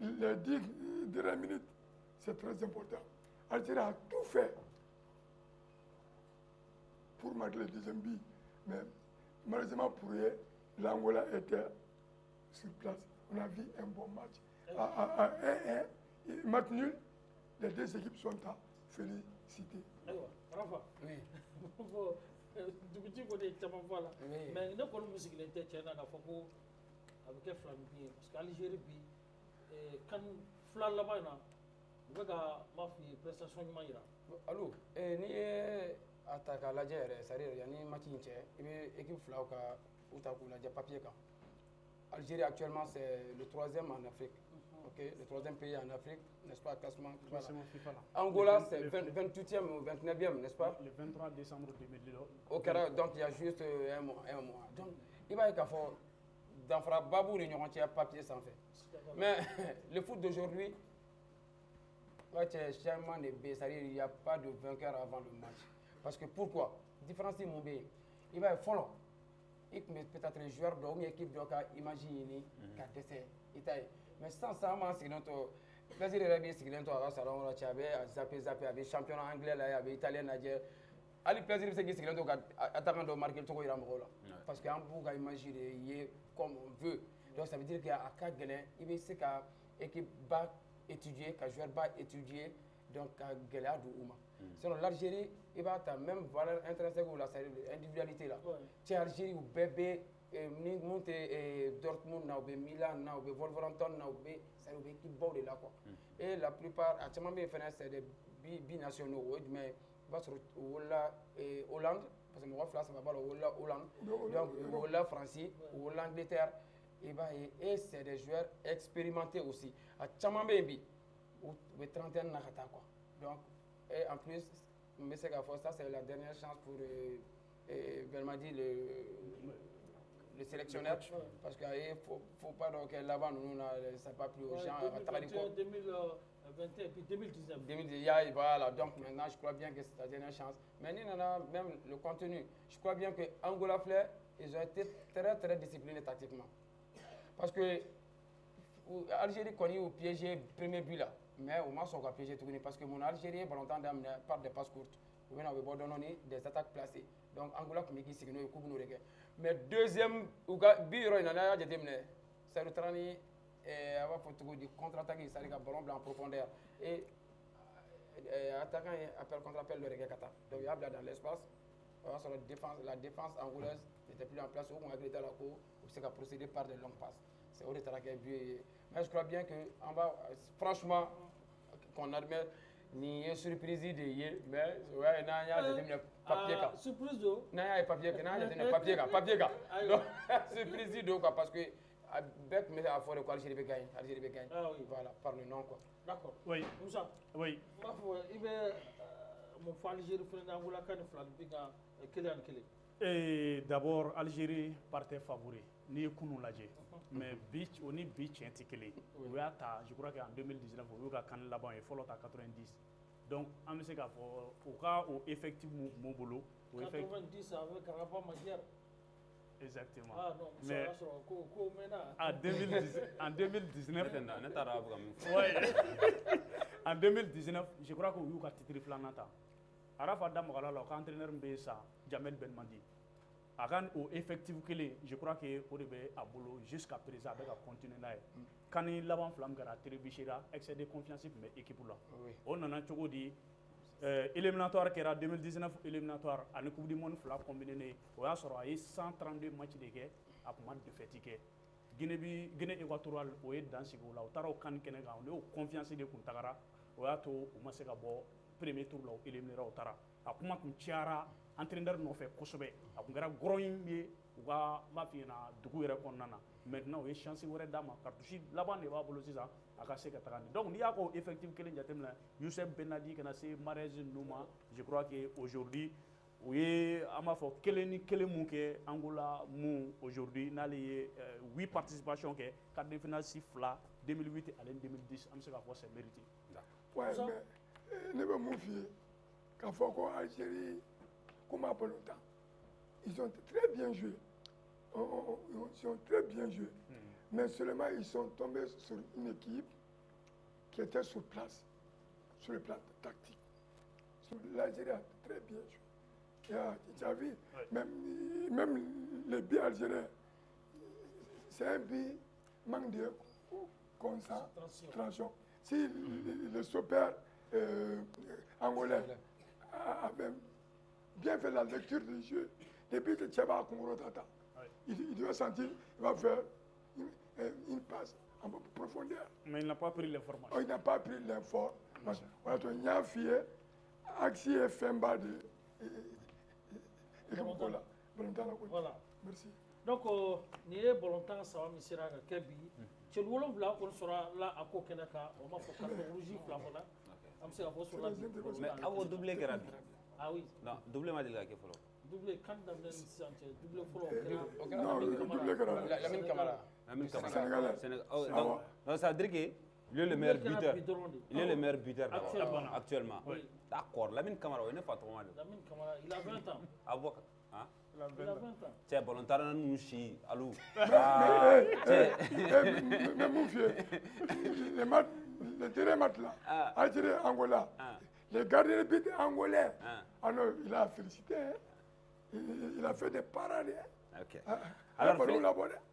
les 10 dernières minutes, c'est très important. Algérie a tout fait pour marquer le deuxième but. Mais malheureusement pour eux, l'Angola était sur place. On a vu un bon match. À 1-1, match nul, les deux équipes sont à féliciter. Rafa. Oui. Dugutigi ko de ye caman fɔ a la mais ne kɔni kun sigilen tɛ tiɲɛ na k'a fɔ ko a bɛ kɛ filanifin ye parce que Algérie bi kan fila laban in na u bɛ ka n b'a f'i ye prestation ɲuman yira. Allo n'i ye a ta k'a lajɛ yɛrɛ c'est à dire yanni match in cɛ i bɛ équipe filaw ka u ta k'u lajɛ papier kan. Algérie actuellement c'est le 3e en Afrique. Okay, le 3e pays en Afrique, n'est-ce pas, classement FIFA. Angola, c'est 28e ou 29e, n'est-ce pas? Le 23 décembre 2002. Ok, donc il y a juste un mois. Donc, il va y avoir dans Fra Babou, les gens papier sans fait. Mais le foot d'aujourd'hui, il n'y a pas de vainqueur avant le match. Parce que pourquoi? Différence de mon pays. Il va follow. Il peut être un joueur de une équipe de imaginer qu'à tester. Mais sans ça, moi, c'est notre plaisir de bien, c'est que notre salon, on a zappé, avec championnat anglais, avec italien, Ali plaisir c'est que c'est notre attaquant de marquer le tour parce qu'on peut imaginer comme on veut. Donc ça veut dire qu'à cas gagnant, il veut c'est qu'à équipe bas étudier, qu'à joueur bas étudier, donc à gagnant du Ouma. Sinon l'Algérie, il va avoir même valeur intrinsèque ou la individualité là. C'est Algérie ou bébé, ni monte Dortmund, na ou Milan, na ou Wolverhampton, na ou ça ou équipe bas de là quoi. Et la plupart, à ce moment c'est des binationaux, mais va sur Hollande, parce que moi, ça va pas Hollande, donc Hollande français, Hollande Angleterre, et c'est des joueurs expérimentés aussi. À Tchaman Baby, ou 31 Nakata quoi. Donc, et en plus, mais c'est ça c'est la dernière chance pour Belmadi, le sélectionneur, parce qu'il ne faut pas donc là-bas, nous, ça pas plus aux gens. 2021 et puis 2019. 2019, voilà, donc maintenant je crois bien que c'est la dernière chance. Mais nous, on a même le contenu. Je crois bien que Angola Flair, ils ont été très disciplinés tactiquement. Parce que l'Algérie connaît au piégé le premier but là. Mais au moins, on va piéger tout parce que mon Algérie, pendant longtemps, par des passes courtes. On va donner des attaques placées. Donc Angola, comme il dit, mais deuxième, bureau, il y a des démenés. C'est le trani. Et on va faire du contre-attaque, c'est-à-dire un ballon blanc en profondeur. Et attaquant appelle contre-appel le reggae Qatar. Donc il y a dans l'espace, la défense angolaise n'était plus en place, où on a grété à la cour, où c'est qu'à procéder par des longues passes. C'est au retard qu'il y a. Mais je crois bien qu'on va, franchement, qu'on admet, ni une surprise de hier, mais ouais, il y a des papiers. Surprise d'eau? Il y a des papiers, donc, surprise d'eau, parce que. Avec mes affaires de quoi Algérie va gagner. Ah oui. Voilà, par le nom quoi. D'accord. Oui. Moussa. Oui. Il va mon frère Algérie fait Angola quand il fait Et d'abord Algérie partait favori. Ni kunu lajɛ. Mais beach on est beach intégré. Oui ata je crois qu'en 2019 on a kan là-bas il faut l'autre à 90. Donc on me sait qu'à au cas au effectif mon boulot. 90 avec Rabat Magyar. Exactement. Ah non, mais en 2019, en 2019, je crois qu'on a eu un titre flanata. Arafa Damagala, l'entraîneur Mbessa, Jamel Belmadi. Au effectif je crois qu'on devait à boulot jusqu'à présent avec la continuer là. Quand il l'avant flamme gara Térébichira, excès de confiance mais équipe là. On en a toujours dit. Éliminatoire qui era 2019 éliminatoire à la Coupe du Monde fla combiné o y'a sɔrɔ a ye 132 matchs de kɛ a kuma défaite kɛ Guinée équatoriale o ye dan sigi o la o taara o kan kɛnɛ kan o y'o confiance de kun tagara o y'a to u ma se ka bɔ premier tour la o éliminera o taara a kuma kun cayara entraîneur nɔfɛ kosɛbɛ a kun kɛra gɔrɔn ye u ka n b'a f'i ɲɛna dugu yɛrɛ kɔnɔna na maintenant o ye chance wɛrɛ d'a ma cartouche laban de b'a bolo sisan a ka se ka taga ni donc n'i y'a ko effectif kelen jateminɛ Youssef Benadi kana se Marez ninnu ma je crois que aujourd'hui u ye an b'a fɔ kelen ni kelen mun kɛ Angola mun aujourd'hui n'ale ye 8 participations kɛ quart de finale 6 2 2008 ale 2010 an bɛ se k'a fɔ c'est mérité. Ouais, mais ne bɛ mun f'i ye k'a fɔ ko Algérie comme à pas longtemps ils ont très bien joué. Ils ont très bien joué. Mais seulement ils sont tombés sur une équipe qui était sur place, sur le plan tactique. L'Algérie a très bien joué. Tu as vu, même les buts algériens, c'est un but manque de concentration. Si le super angolais avait bien fait la lecture du jeu, depuis que Tchèba a Congo Tata, il doit sentir qu'il va faire une passe en profondeur. Mais il n'a pas pris l'information. Il n'a pas pris l'information. Il y a un fier, Axi et Femba de Voilà. Merci. Donc, ni ye bolontan saba min sera ka kɛ bi cɛlu wolonwula kɔni sɔrɔ la a ko kɛnɛ kan o ma fɔ carton rouge fila fana an bɛ se ka fɔ sɔrɔla bi. Mais aw ko doublé kɛra bi. Ah oui. Non, doublé ma deli ka kɛ fɔlɔ. Doublé kan daminɛ ni sisan cɛ doublé fɔlɔ Non, doublé Lamine Camara. Sénégal. Donc ça veut dire que Il est le meilleur buteur. Il est le meilleur Ah, buteur actuellement. Oui. D'accord. Lamine Camara, il n'est pas trop mal. Lamine Camara, il a 20 ans. Ah, bon. Hein? Il a 20 ans. Tiens, volontaire, nous chi, allô. Mais mon vieux, les derniers matchs là, Algérie, Angola, les gardiens de but angolais, alors il a félicité, hein. Il a fait des parades. Hein. Ok. Alors,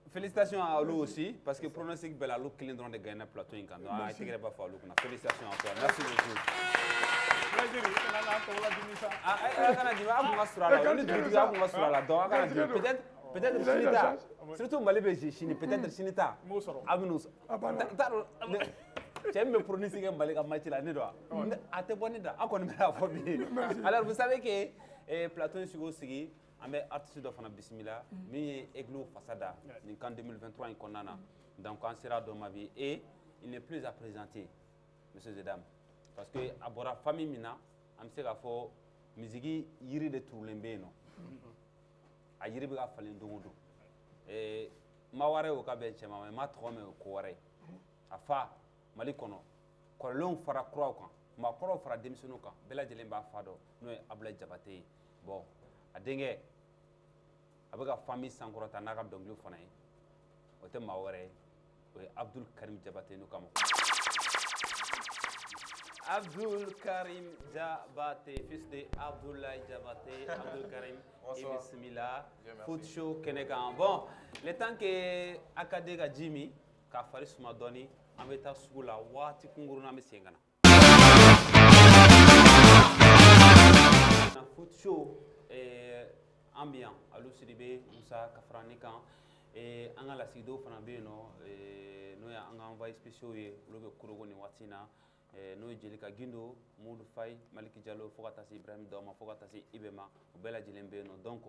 félicitations à Alou aussi, parce que pronostic bel Alou qui l'indron de gagner plateau incant. Donc, il ne pas Alou. Félicitations encore. Merci beaucoup. Peut-être Sinita, surtout Malibé Chini, peut-être Sinita. Abinous. J'aime me prononcer Malika Matila Nedoa. À te bonner là, encore une fois. Alors, vous savez que Platon Sugo Sigi, un artiste de Fana Bismillah, mais Eglo Fasada, en 2023 in Konana. Donc, on sera dans ma vie et il n'est plus à présenter, messieurs et dames. Parce que à Bora famille Mina, on sait qu'il faut musique yiri de Toulembe no. A yiri bega falen dongodo. Et ma ware o ka be chema ma trome ko ware. Afa Mali kono. Kolon fara croix kan. Ma croix fara demisonu kan. Bela jelen ba fa do no e Abla Jabate. Bon, a denge abega famille sankorota na ka donglu fana yi. O te ma ware o Abdul Karim Jabate no kamo. Abdul Karim Jabate, fils de Abdoulaye Jabate, Abdul Karim, et bismillah, foot show Kenegan. Bon, le temps que Akadega Jimmy, qu'a Faris m'a donné, en mettant sous la Wati Kunguruna Messengana. Foot show ambiant, Alou Sidibé, Moussa Kafranikan, et Angala Sido Fanabeno, nous avons envoyé spéciaux, le Kurogoni Watina. Nous Jelika Gindo, Moudou Faye, Maliki Diallo, Fogatasi Ibrahim Doma, Fogatasi Ibema, Bella Djilembeno. Donc,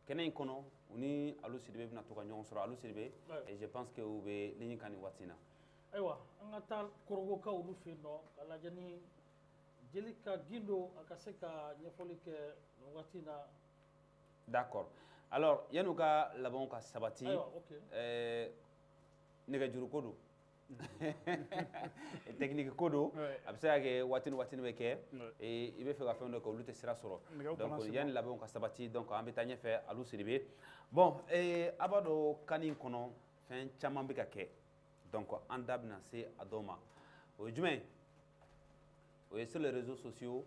Kenen Kono, Uni Alou Sidibé, Natoukanyon sur Alou Sidibé, et je pense que vous avez l'Inikani Watina. Aywa, on a tal Korogoka ou Lufino, à la Jani Jelika Gindo, à Kaseka, Nyafolike, Watina. D'accord. Alors, Yanouka, la banque Sabati, Nega Jurukodo. Technique kodo absa ke watin beke et il veut faire affaire de ko lutte sera soro donc yann la bon ka sabati donc en betanye fait Alou Sidibé bon et abado kanin kono fin chaman beka ke donc en dabna c'est adoma o jumen o sur les réseaux sociaux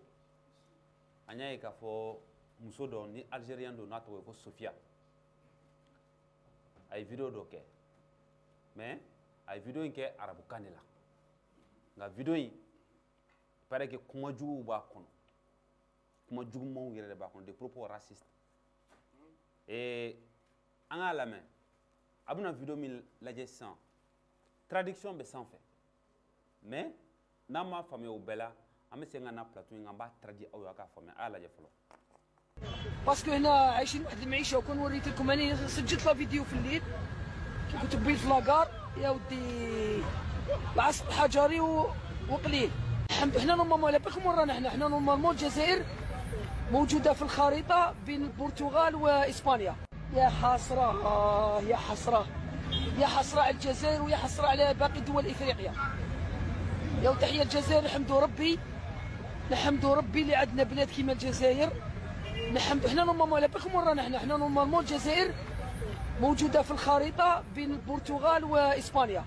anya ka fo muso do ni algérien do nato ko Sofia ay vidéo do ke mais a vidéo in kɛ arabu kan de la nka vidéo in paraît que kuma juguw b'a kɔnɔ kuma jugumanw yɛrɛ de b'a kɔnɔ des propos racistes an k'a lamɛn a bɛna vidéo min lajɛ sisan traduction bɛ sanfɛ mais n'an m'a faamuya o bɛɛ la an bɛ segin ka na plateau in kan an b'a traduit aw ye a k'a faamuya a y'a lajɛ fɔlɔ. باسكو هنا عايشين واحد المعيشه وكون وريت لكم انا سجلت لا فيديو في الليل كي كنت بين في لاكار يا ودي العصب الحجري وقليل. الحمد هنا نورمالمون لاباكم ورانا حنا نورمالمون الجزائر موجوده في الخريطه بين البرتغال واسبانيا. يا حسره يا حسره يا حسره على الجزائر ويا حسره على باقي دول افريقيا. يا تحيه الجزائر نحمدوا ربي اللي عندنا بلاد كيما الجزائر. نحمد هنا نورمالمون لاباكم ورانا حنا نورمالمون الجزائر موجوده في الخريطه بين البرتغال واسبانيا.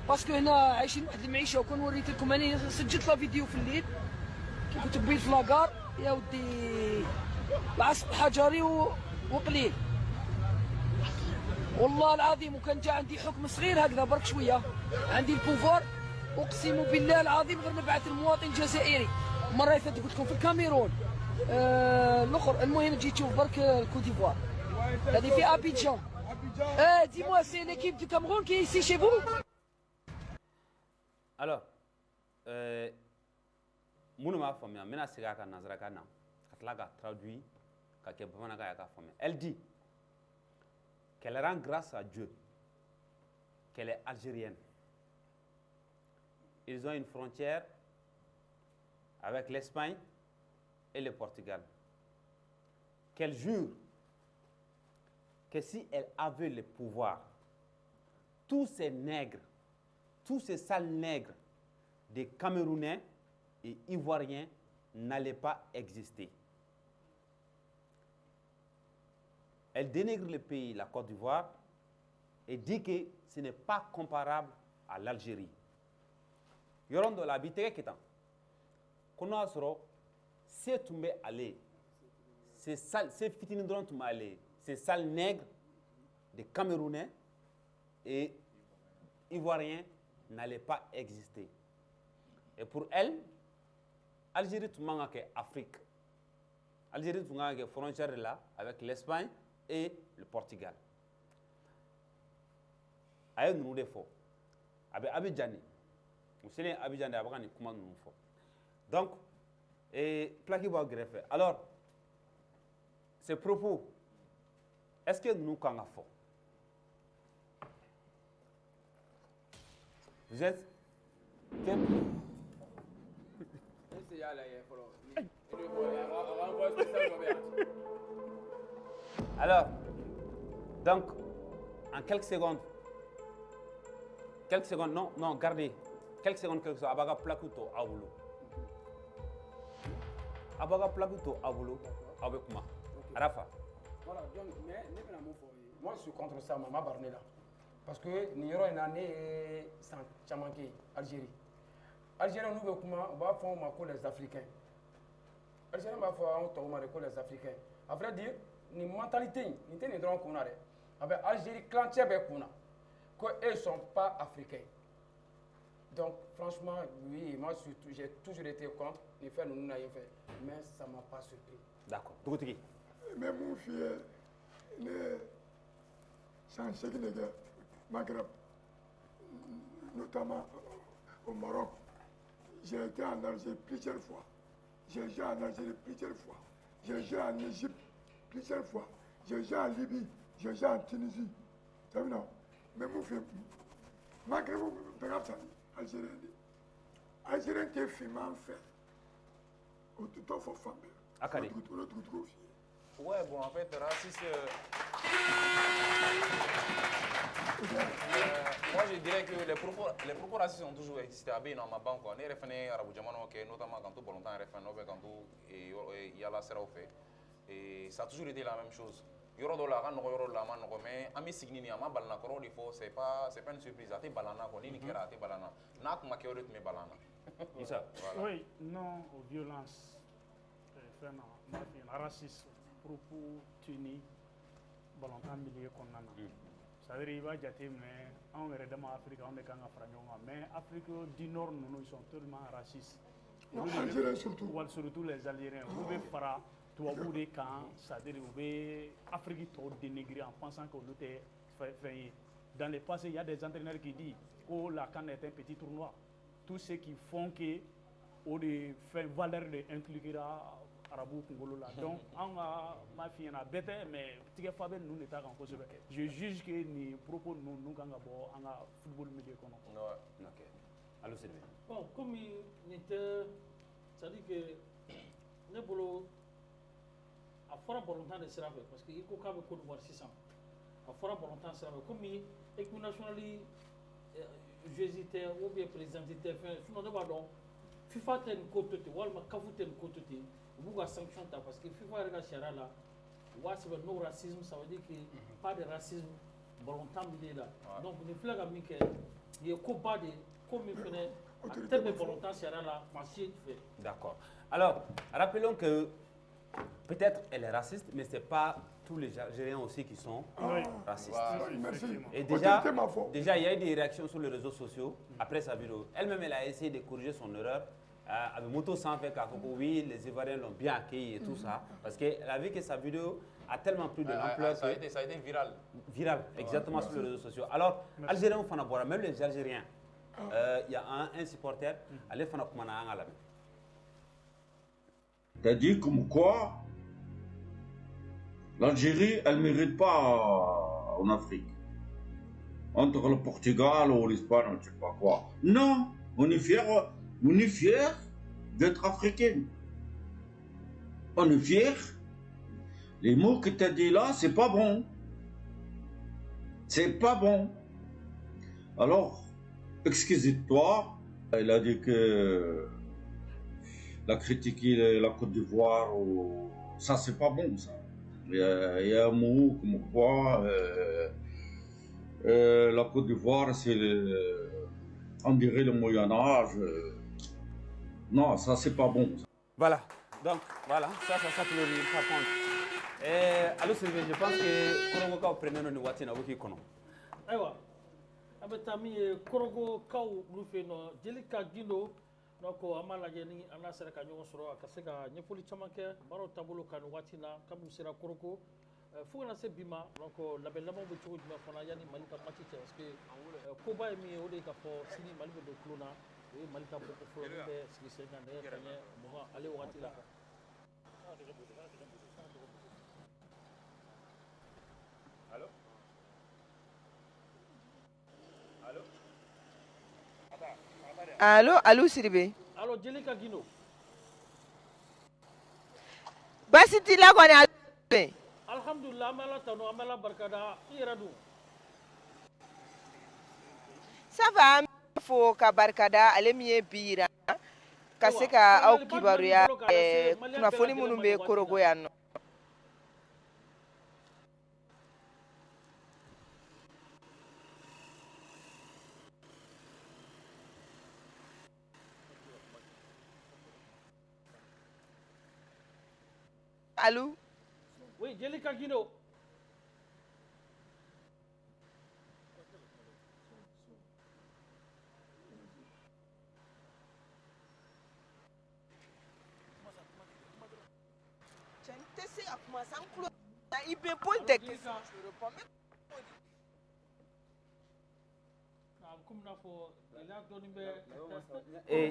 باسكو هنا عايشين واحد المعيشه وكون وريت لكم انا سجلت لا فيديو في الليل كي كنت بين في لاكار يا ودي العصب الحجري وقليل. والله العظيم وكان جا عندي حكم صغير هكذا برك شويه عندي البوفار اقسم بالله العظيم غير نبعث المواطن جزائري. المره اللي فاتت قلت لكم في الكاميرون الاخر المهم تجي تشوف برك الكوت ديفوار هذه في ابيجان. Dis-moi, c'est l'équipe du Cameroun qui est ici chez vous? Alors, elle dit qu'elle rend grâce à Dieu qu'elle est algérienne. Ils ont une frontière avec l'Espagne et le Portugal. Qu'elle jure que si elle avait le pouvoir, tous ces nègres, tous ces sales nègres des Camerounais et Ivoiriens n'allait pas exister. Elle dénigre le pays, la Côte d'Ivoire, et dit que ce n'est pas comparable à l'Algérie. Yoron de la bitege ketan. Kono asoro, c'est tombé aller. C'est fitini dron tombé aller. Ces sales nègres des Camerounais et Ivoiriens n'allaient pas exister. Et pour elle, Algérie tombé Afrique. Algérie tombé frontière là avec l'Espagne et le Portugal. Ayo nous défaut. Avec Abidjani. Vous savez, Abidjani a pas comment nous faut. Donc, et plaqué va greffer. Alors, ces propos, est-ce que nous qu'en avons? Vous êtes alors, donc, en quelques secondes, non, gardez, quelques secondes, abaga plakuto awulo. Abaga plakuto awulo, avec moi. Rafa. Voilà, donc, mais moi je suis contre ça, Maman Barné là. Parce que nous avons une année sans Tchamanké, Algérie. Algérie, nous on va faire les Africains. Algérie, on va faire les Africains. À vrai dire, une mentalité, nous sommes dans le monde. Avec Algérie, clantier avec nous. Qu'ils ne sont pas africains. Donc, franchement, oui, moi j'ai toujours été contre. Nous faisons, nous n'avons fait. Mais ça ne m'a pas surpris. D'accord. Mais mon fils, il est changé de Maghreb, notamment au Maroc. J'ai été en Algérie plusieurs fois. J'ai joué en Algérie plusieurs fois. J'ai joué en Égypte plusieurs fois. J'ai joué en Libye. J'ai joué en Tunisie. Tu vois, non? Mais mon fils, Maghreb, Algérien. Algérien qui est filmé en fait. Au tout temps, il faut faire. Akari. Ouais, bon, en fait, raciste. Moi, je dirais que les propos racistes ont toujours existé à Bénin, ma banque. On est référé à notamment quand tout volontaire est référé, quand il y a la serre au fait. Et ça a toujours été la même chose. Yoro do la kan yoro la man ko mais ami signi ni ama balana ko il faut c'est pas une surprise ate balana ko ni kera ate balana na kuma ke odet me balana. Isa. Oui, non aux violences. Racisme, propos tenus, volontaire milieu qu'on a. C'est-à-dire il va jeter mais on est dans l'Afrique, on est quand même mais Afrique du Nord nous sont tellement racistes. Surtout les Algériens. Vous pouvez faire tout des camps, c'est-à-dire vous pouvez Afrique trop dénigré en pensant que l'autre est fait. Dans le passé, il y a des entraîneurs qui disent que la CAN est un petit tournoi. Tous ceux qui font que on fait valeur de inclure Arabou Congolo là. Donc, on a ma fille en a bête, mais tige fabel nous n'état qu'en cause. Je juge que ni propos nous quand on a football milieu qu'on a. Ok. Alors c'est bien. Bon, comme il était, ça dit que ne bolo a fora volontaire de sera parce que il faut quand même Côte d'Ivoire 600. A fora volontaire sera comme équipe nationale j'hésitais ou bien président était fait sinon ne va donc FIFA ten côté walma kafu ten côté vous avez sanction parce que FIFA regarde Chara là, c'est le non racisme, ça veut dire qu'il n'y a pas de racisme volontaire là. Donc, il faut que il y a un combat de comme il fait un terme volontaire Chara là, d'accord. Alors, rappelons que peut-être elle est raciste, mais ce n'est pas tous les Algériens aussi qui sont racistes. Merci. Et déjà, il y a eu des réactions sur les réseaux sociaux après sa vidéo. Elle-même, elle a essayé de corriger son erreur. Avec moto sans fait oui, les Ivoiriens l'ont bien accueilli et tout ça, parce qu'elle a vu que sa vidéo a tellement pris de l'ampleur ça a été viral. Viral, exactement sur les réseaux sociaux. Alors, Algériens, même les Algériens, il y a un supporter, allez faire un à T'as dit comme quoi l'Algérie, elle ne mérite pas en Afrique. Entre le Portugal ou l'Espagne, je ne sais pas quoi. Non, on est fiers d'être africains. On est fiers. Les mots que tu as dit là, c'est pas bon. C'est pas bon. Alors, excusez-toi, Il a dit que il a critiqué la Côte d'Ivoire. Ça, c'est pas bon, ça. Il y a un mot comme quoi la Côte d'Ivoire, on dirait le Moyen-Âge. Non, ça, c'est pas bon. Voilà, donc voilà, ça peut le dire par contre. Alors Sylvain, je pense que Korogo prenait nos Watina Wiki Kono. Aywa, abetami Korogo Kau Lufeno, Jelika Gino, Noko Amala Yeni, Anasera Kanyon Soro, Kasega, Nepoli Chamake, Baro Tabolo Kanu Watina, Kamusera Korogo, Fugana Sebima, Noko Labelamo Buchu, Mafanayani, Malika Matiche, parce que Koba et Mi Odeka for Sini Malika de Kluna. Malika beaucoup pour le ce qui s'est gagné moment aller au Watila. Allô Sidibé. Allô Jelika Gino. Basi tila kwa ni Alhamdulillah amala tano amala barkada iradu. Ça va fo ka barkada ale mi ye bira ka se ka aw kibaruya kunnafoni minnu bɛ Korogo yan nɔ. Allô? Oui, Jelika Gino. Il peut poser des questions.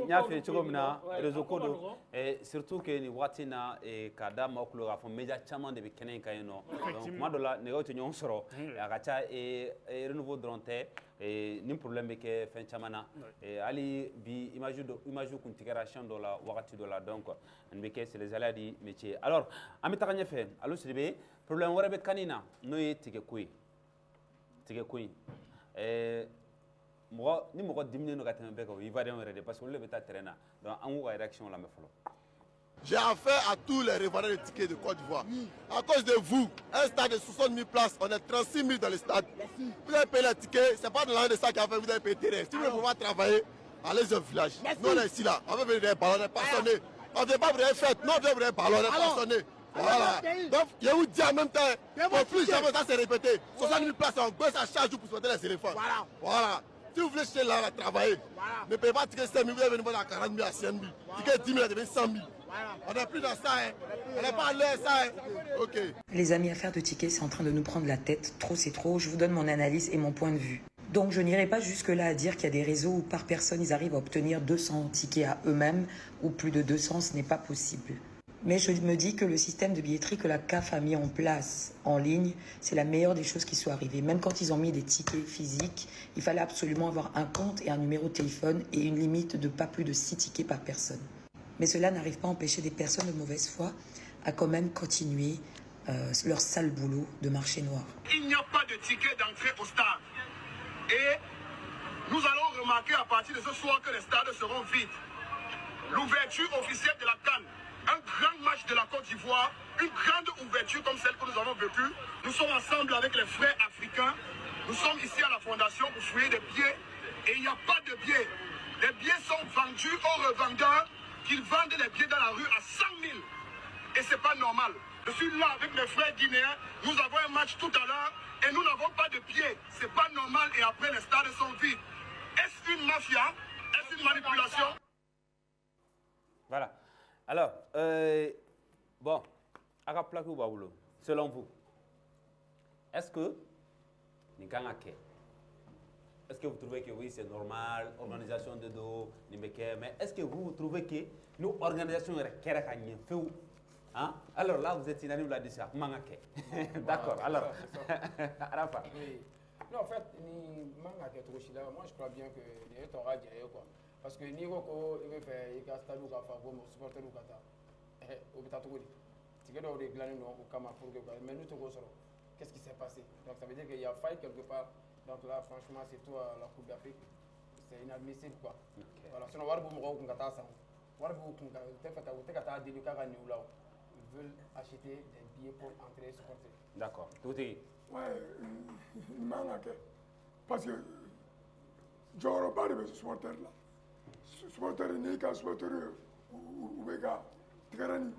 Nya fe cogo min na réseau ko don surtout que ni waati na k'a da maaw tulo k'a fɔ média caman de bɛ kɛnɛ in kan yen nɔ donc tuma dɔ la nɛgɛw tɛ ɲɔgɔn sɔrɔ a ka ca renouveau dɔrɔn tɛ ni problème bɛ kɛ fɛn caman na hali bi image kun tigɛra champ dɔ la wagati dɔ la donc nin bɛ kɛ c'est les aléas du métier alors an bɛ taga ɲɛfɛ Allo Sidibe problème wɛrɛ bɛ kan in na n'o ye tigɛko ye tigɛko in ni mɔgɔ diminen don ka tɛmɛ bɛɛ kan o ye Ivoirien yɛrɛ de parce que olu de bɛ taa terrain na donc an k'u ka réaction lamɛn fɔlɔ. J'ai affaire à tous les riverains de tickets de Côte d'Ivoire. À cause de vous, un stade de 60 000 places, on est 36 000 dans le stade. Merci. Vous avez payé les tickets, c'est pas dans l'année de ça qu'a fait, vous avez payé le terrain. Si vous voulez pouvoir travailler, allez au village. Merci. Nous on est ici là, on veut venir des ballons, on est passionné. On ne veut pas venir fête, non on veut venir des ballons, on est passionné. Voilà. Donc, je vous dis en même temps, pour plus jamais ça s'est répété. 60 000 places, on gosse à chaque jour pour souhaiter les éléphants. Voilà. Voilà. Si vous voulez chez là, travailler, ne payez pas ticket 5 000, vous allez venir à 40 000, à 100 000. Ticket 10 000, ça devient 100 000. On n'est plus dans ça, hein. On n'est pas à l'air, ça, hein. Ok. Les amis, affaire de tickets, c'est en train de nous prendre la tête. Trop, c'est trop. Je vous donne mon analyse et mon point de vue. Donc, je n'irai pas jusque-là à dire qu'il y a des réseaux où par personne, ils arrivent à obtenir 200 tickets à eux-mêmes, ou plus de 200, ce n'est pas possible. Mais je me dis que le système de billetterie que la CAF a mis en place en ligne, c'est la meilleure des choses qui soient arrivées. Même quand ils ont mis des tickets physiques, il fallait absolument avoir un compte et un numéro de téléphone et une limite de pas plus de 6 tickets par personne. Mais cela n'arrive pas à empêcher des personnes de mauvaise foi à quand même continuer leur sale boulot de marché noir. Il n'y a pas de ticket d'entrée au stade. Et nous allons remarquer à partir de ce soir que les stades seront vides. L'ouverture officielle de la CAN, un grand match de la Côte d'Ivoire, une grande ouverture comme celle que nous avons vécue. Nous sommes ensemble avec les frères africains. Nous sommes ici à la fondation pour fouiller des billets. Et il n'y a pas de billets. Les billets sont vendus aux revendeurs qu'ils vendent les billets dans la rue à 100 000. Et c'est pas normal. Je suis là avec mes frères guinéens. Nous avons un match tout à l'heure et nous n'avons pas de billets. C'est pas normal et après les stades sont vides. Est-ce une mafia? Est-ce une manipulation? Voilà. Alors, bon, Agaplaku Baboulo, selon vous, est-ce que est-ce que vous trouvez que oui, c'est normal, organisation de dos, mais est-ce que vous trouvez que nous, organisation, hein? Alors là, vous êtes unanime là-dessus. D'accord, alors, Arafa. Oui. Non, en fait, moi je crois bien que les gens auront quoi. Parce que niveau ko il veut faire il a stade ou kafa bon supporter ou kata au bitatouri ticket doit régler non au kama pour que mais nous tout sort qu'est-ce qui s'est passé donc ça veut dire qu'il y a faille quelque part donc là franchement c'est tout à la Coupe d'Afrique c'est inadmissible quoi. Voilà, sinon wari b'u mɔgɔw kun ka taa san wari b'u kun ka u tɛ ka taa deli k'a ka nin la ils veulent acheter des billets pour entrer supporter. D'accord. Dugutigi. Ouais, man ka kɛ parce que jɔyɔrɔba de bɛ supporter la supporter n'i ka supporter ye u bɛ ka tigɛrɛ ni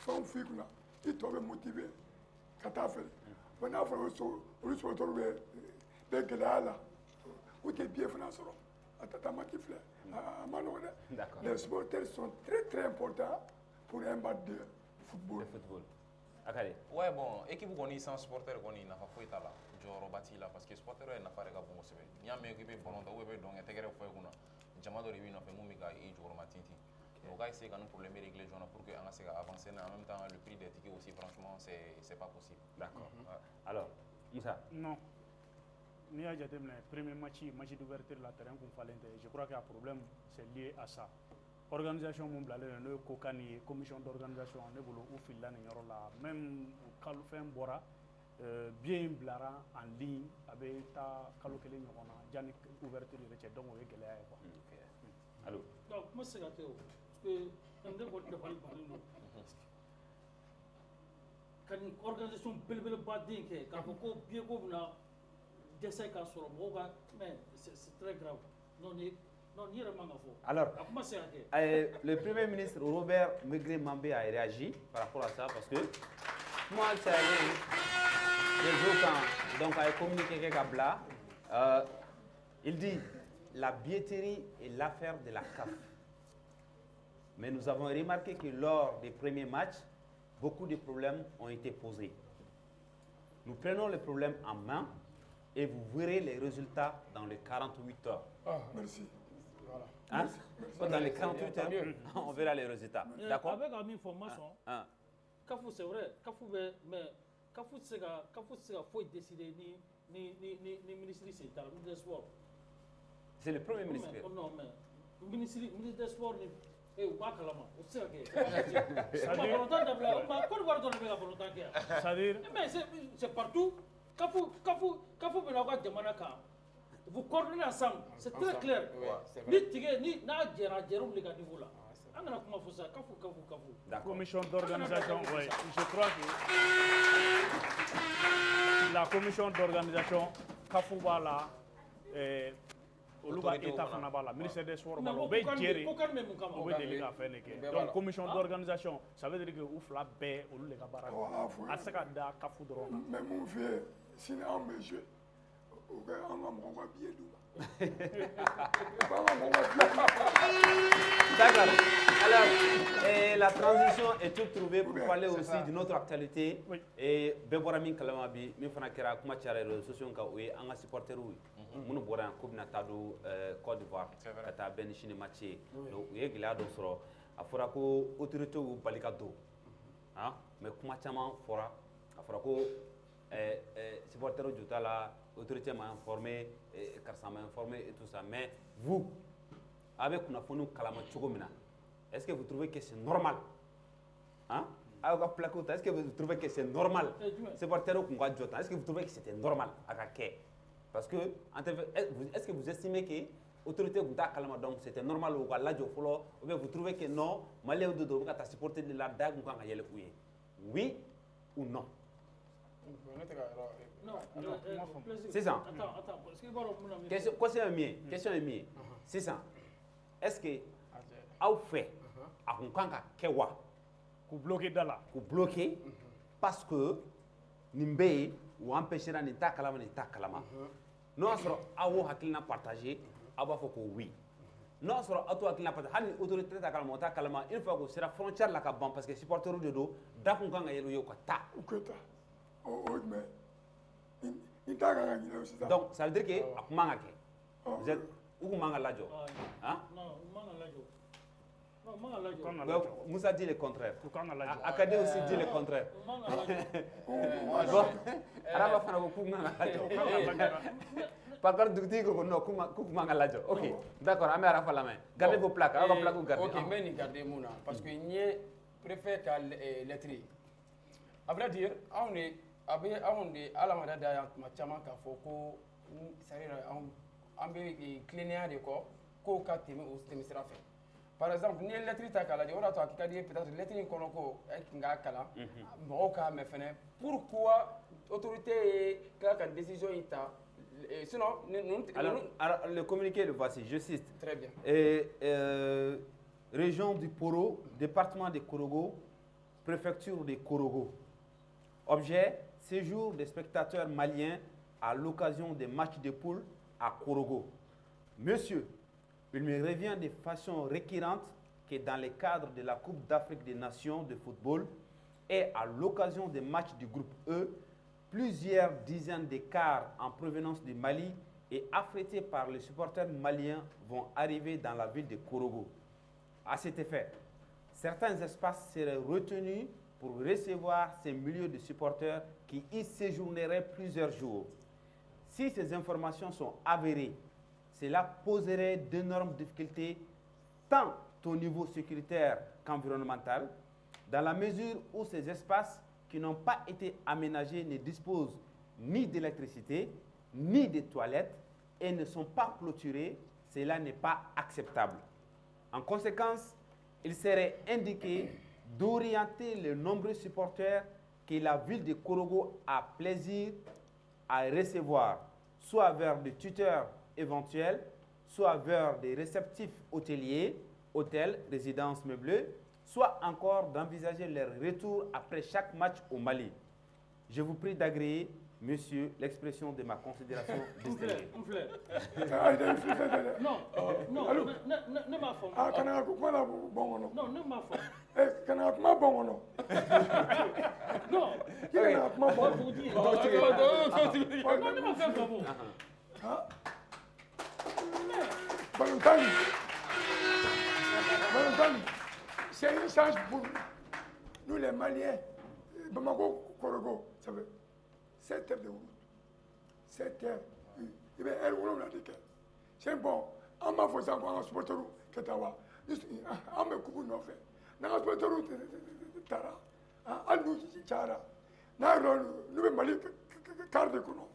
fɛnw f'i kunna i tɔ bɛ motiver ka taa fɛ bon n'a fɔra olu supporter bɛ gɛlɛya la u tɛ billet fana sɔrɔ a tɛ taa match filɛ a ma nɔgɔn dɛ. Les supporters sont très importants pour un match de football. Akari. Ouais, bon, équipe kɔni sans supporter kɔni nafa foyi t'a la jɔyɔrɔba t'i la parce que supporter ye nafa de ka bon kosɛbɛ n'i y'a mɛn k'i bɛ ballon ta ou bien i bɛ dɔnkɛ tɛgɛrɛ fɔ i kunna jama dɔ de b'i nɔfɛ mun bɛ ka i jukɔrɔma tintin donc on va essayer ka nin problème régler joona pour que an ka se ka avancer en même temps le prix des tickets aussi franchement c'est pas possible. D'accord. Alors Moussa. Non. N'i y'a jateminɛ premier match d'ouverture la terrain kun falen tɛ je crois que le problème c'est lié à ça. Organisation mun bilalen n'o ye COCAN ye commission d'organisation ne bolo u filila nin yɔrɔ la même kalo fɛn bɔra billet in bilara en ligne a bɛ taa kalo kelen ɲɔgɔn na yanni ouverture yɛrɛ cɛ donc o ye gɛlɛya ye quoi. Allo. Donc kuma se ka kɛ o parce que ne kɔni dabali bannen don ka nin organisation belebeleba den kɛ k'a fɔ ko billet ko bɛna dɛsɛ ka sɔrɔ mɔgɔw ka mais c'est très grave non Alors, le Premier ministre Robert Megré Mambé a réagi par rapport à ça parce que moi, c'est les autres, donc, a communiqué avec Kabla. Il dit la billetterie est l'affaire de la CAF. Mais nous avons remarqué que lors des premiers matchs, beaucoup de problèmes ont été posés. Nous prenons le problème en main et vous verrez les résultats dans les 48 heures. Ah, merci. Voilà. Hein? Merci. Dans les 48 heures, on verra les résultats. D'accord? Avec une information, Kafou c'est vrai, Kafou mais Kafou c'est faut décider ni ministre des Sports. C'est le premier ministre. Non mais ministre des Sports ni ou pas kalama, o c'est que. C'est-à-dire mais c'est partout. Kafou bena jamana kan. Vous coordonnez ensemble, c'est très clair. Ni n'a géré le niveau là. La commission d'organisation, oui, je crois que la commission d'organisation, Kafouba là, État Fanabala, ministère des Sports, on va gérer, on va déléguer à faire les gars. Donc, commission d'organisation, ça veut dire que ouf la baie, on les cabarades. À ce cas-là, Kafoudron. Mais mon vieux, si on me joue, on va bien D'accord. Alors, la transition est toute trouvée pour parler aussi d'une autre actualité. Oui. Et Beborami Kalamabi, Mifana Kera, Kumachare, Sosion Kaoué, Anga supporter, Mounou Boran, Koubna Tadou, Côte d'Ivoire, Kata Benishine Maché, Yegilado Soro, Aforako, autorité ou Balikado. Mais Kumachaman Fora, Aforako, supporter du Tala, autorité m'a informé, Karsa m'a informé et tout ça. Mais vous, avec Kunafonu Kalama Chogomina, est-ce que vous trouvez que c'est normal? Hein? Est-ce que vous trouvez que c'est normal? C'est pour est-ce que vous trouvez que c'était normal à Kake? Parce que, est-ce que vous estimez que l'autorité Gouda Kalama, donc c'était normal ou à l'adjo follow, ou bien vous trouvez que non, Malé ou Dodo, vous avez supporté de la dague ou oui ou non? Non, c'est ça. Attends, question est mieux. C'est ça. Est-ce que vous fait à Kunkanga Kewa pour bloquer Dala, pour bloquer parce que Nimbe ou empêcher la nita kalama nita kalama. Non sera awo hakilina partagé, aba foko oui. Non sera auto hakilina partagé. Hani autorité ta kalama ta kalama une fois que sera frontière la kaban parce que supporter de do da Kunkanga yelo yo kata. mais donc ça veut dire que vous êtes où manga lajo? Hein? Non, manga lajo. Moussa dit le contraire. Akadé aussi dit le contraire. Araba fana ko manga lajo. Par contre, Douti ko non manga lajo. OK. D'accord, amé arafa la main. Gardez vos plaques, arafa plaque gardez. OK, mais ni gardez mouna parce que ni préfère qu'à lettre. À vrai dire, on est abe on de alamada da ma chama ka fo ko sarira on an bɛ tilennenya de kɔ k'o ka tɛmɛ o tɛmɛsira fɛ par exemple n'i ye lettre ta k'a lajɛ o de y'a to a ka di ye peut-être lettre in kɔnɔ ko e tun k'a kalan mɔgɔw k'a mɛn fɛnɛ pourquoi autorité ye tila ka décision in ta sinon alors le communiqué le voici, je cite. Très bien. Région du Poro, département de Korogo, préfecture de Korogo. Objet, séjour des spectateurs maliens à l'occasion des matchs de poule à Korogo. Monsieur, il me revient de façon récurrente que dans le cadre de la Coupe d'Afrique des Nations de football et à l'occasion des matchs du groupe E, plusieurs dizaines de cars en provenance du Mali et affrétés par les supporters maliens vont arriver dans la ville de Korogo. À cet effet, certains espaces seraient retenus pour recevoir ces milliers de supporters qui y séjourneraient plusieurs jours. Si ces informations sont avérées, cela poserait d'énormes difficultés tant au niveau sécuritaire qu'environnemental, dans la mesure où ces espaces qui n'ont pas été aménagés ne disposent ni d'électricité, ni de toilettes et ne sont pas clôturés, cela n'est pas acceptable. En conséquence, il serait indiqué d'orienter les nombreux supporters que la ville de Korogo a plaisir à recevoir, soit vers des tuteurs éventuels, soit vers des réceptifs hôteliers, hôtels, résidences meublées, soit encore d'envisager leur retour après chaque match au Mali. Je vous prie d'agréer, monsieur, l'expression de ma considération distinguée. Non, non, ne m'a fond. Ah, kana kuma la bon non, ne m'a fond. Kana kuma bon non. Non. Kana kuma bon. Non, ne m'a fait pas bon. Valentine, c'est une chance pour nous les Maliens. Bamako, Korogo, ça veut 7 heures de route. 7 heures. Il va être où là de c'est bon. On m'a fait ça encore un supporter qui est là. On me coupe une offre. Dans un supporter Tara. À nous, Tara. Nous, le Mali, carte de Kono.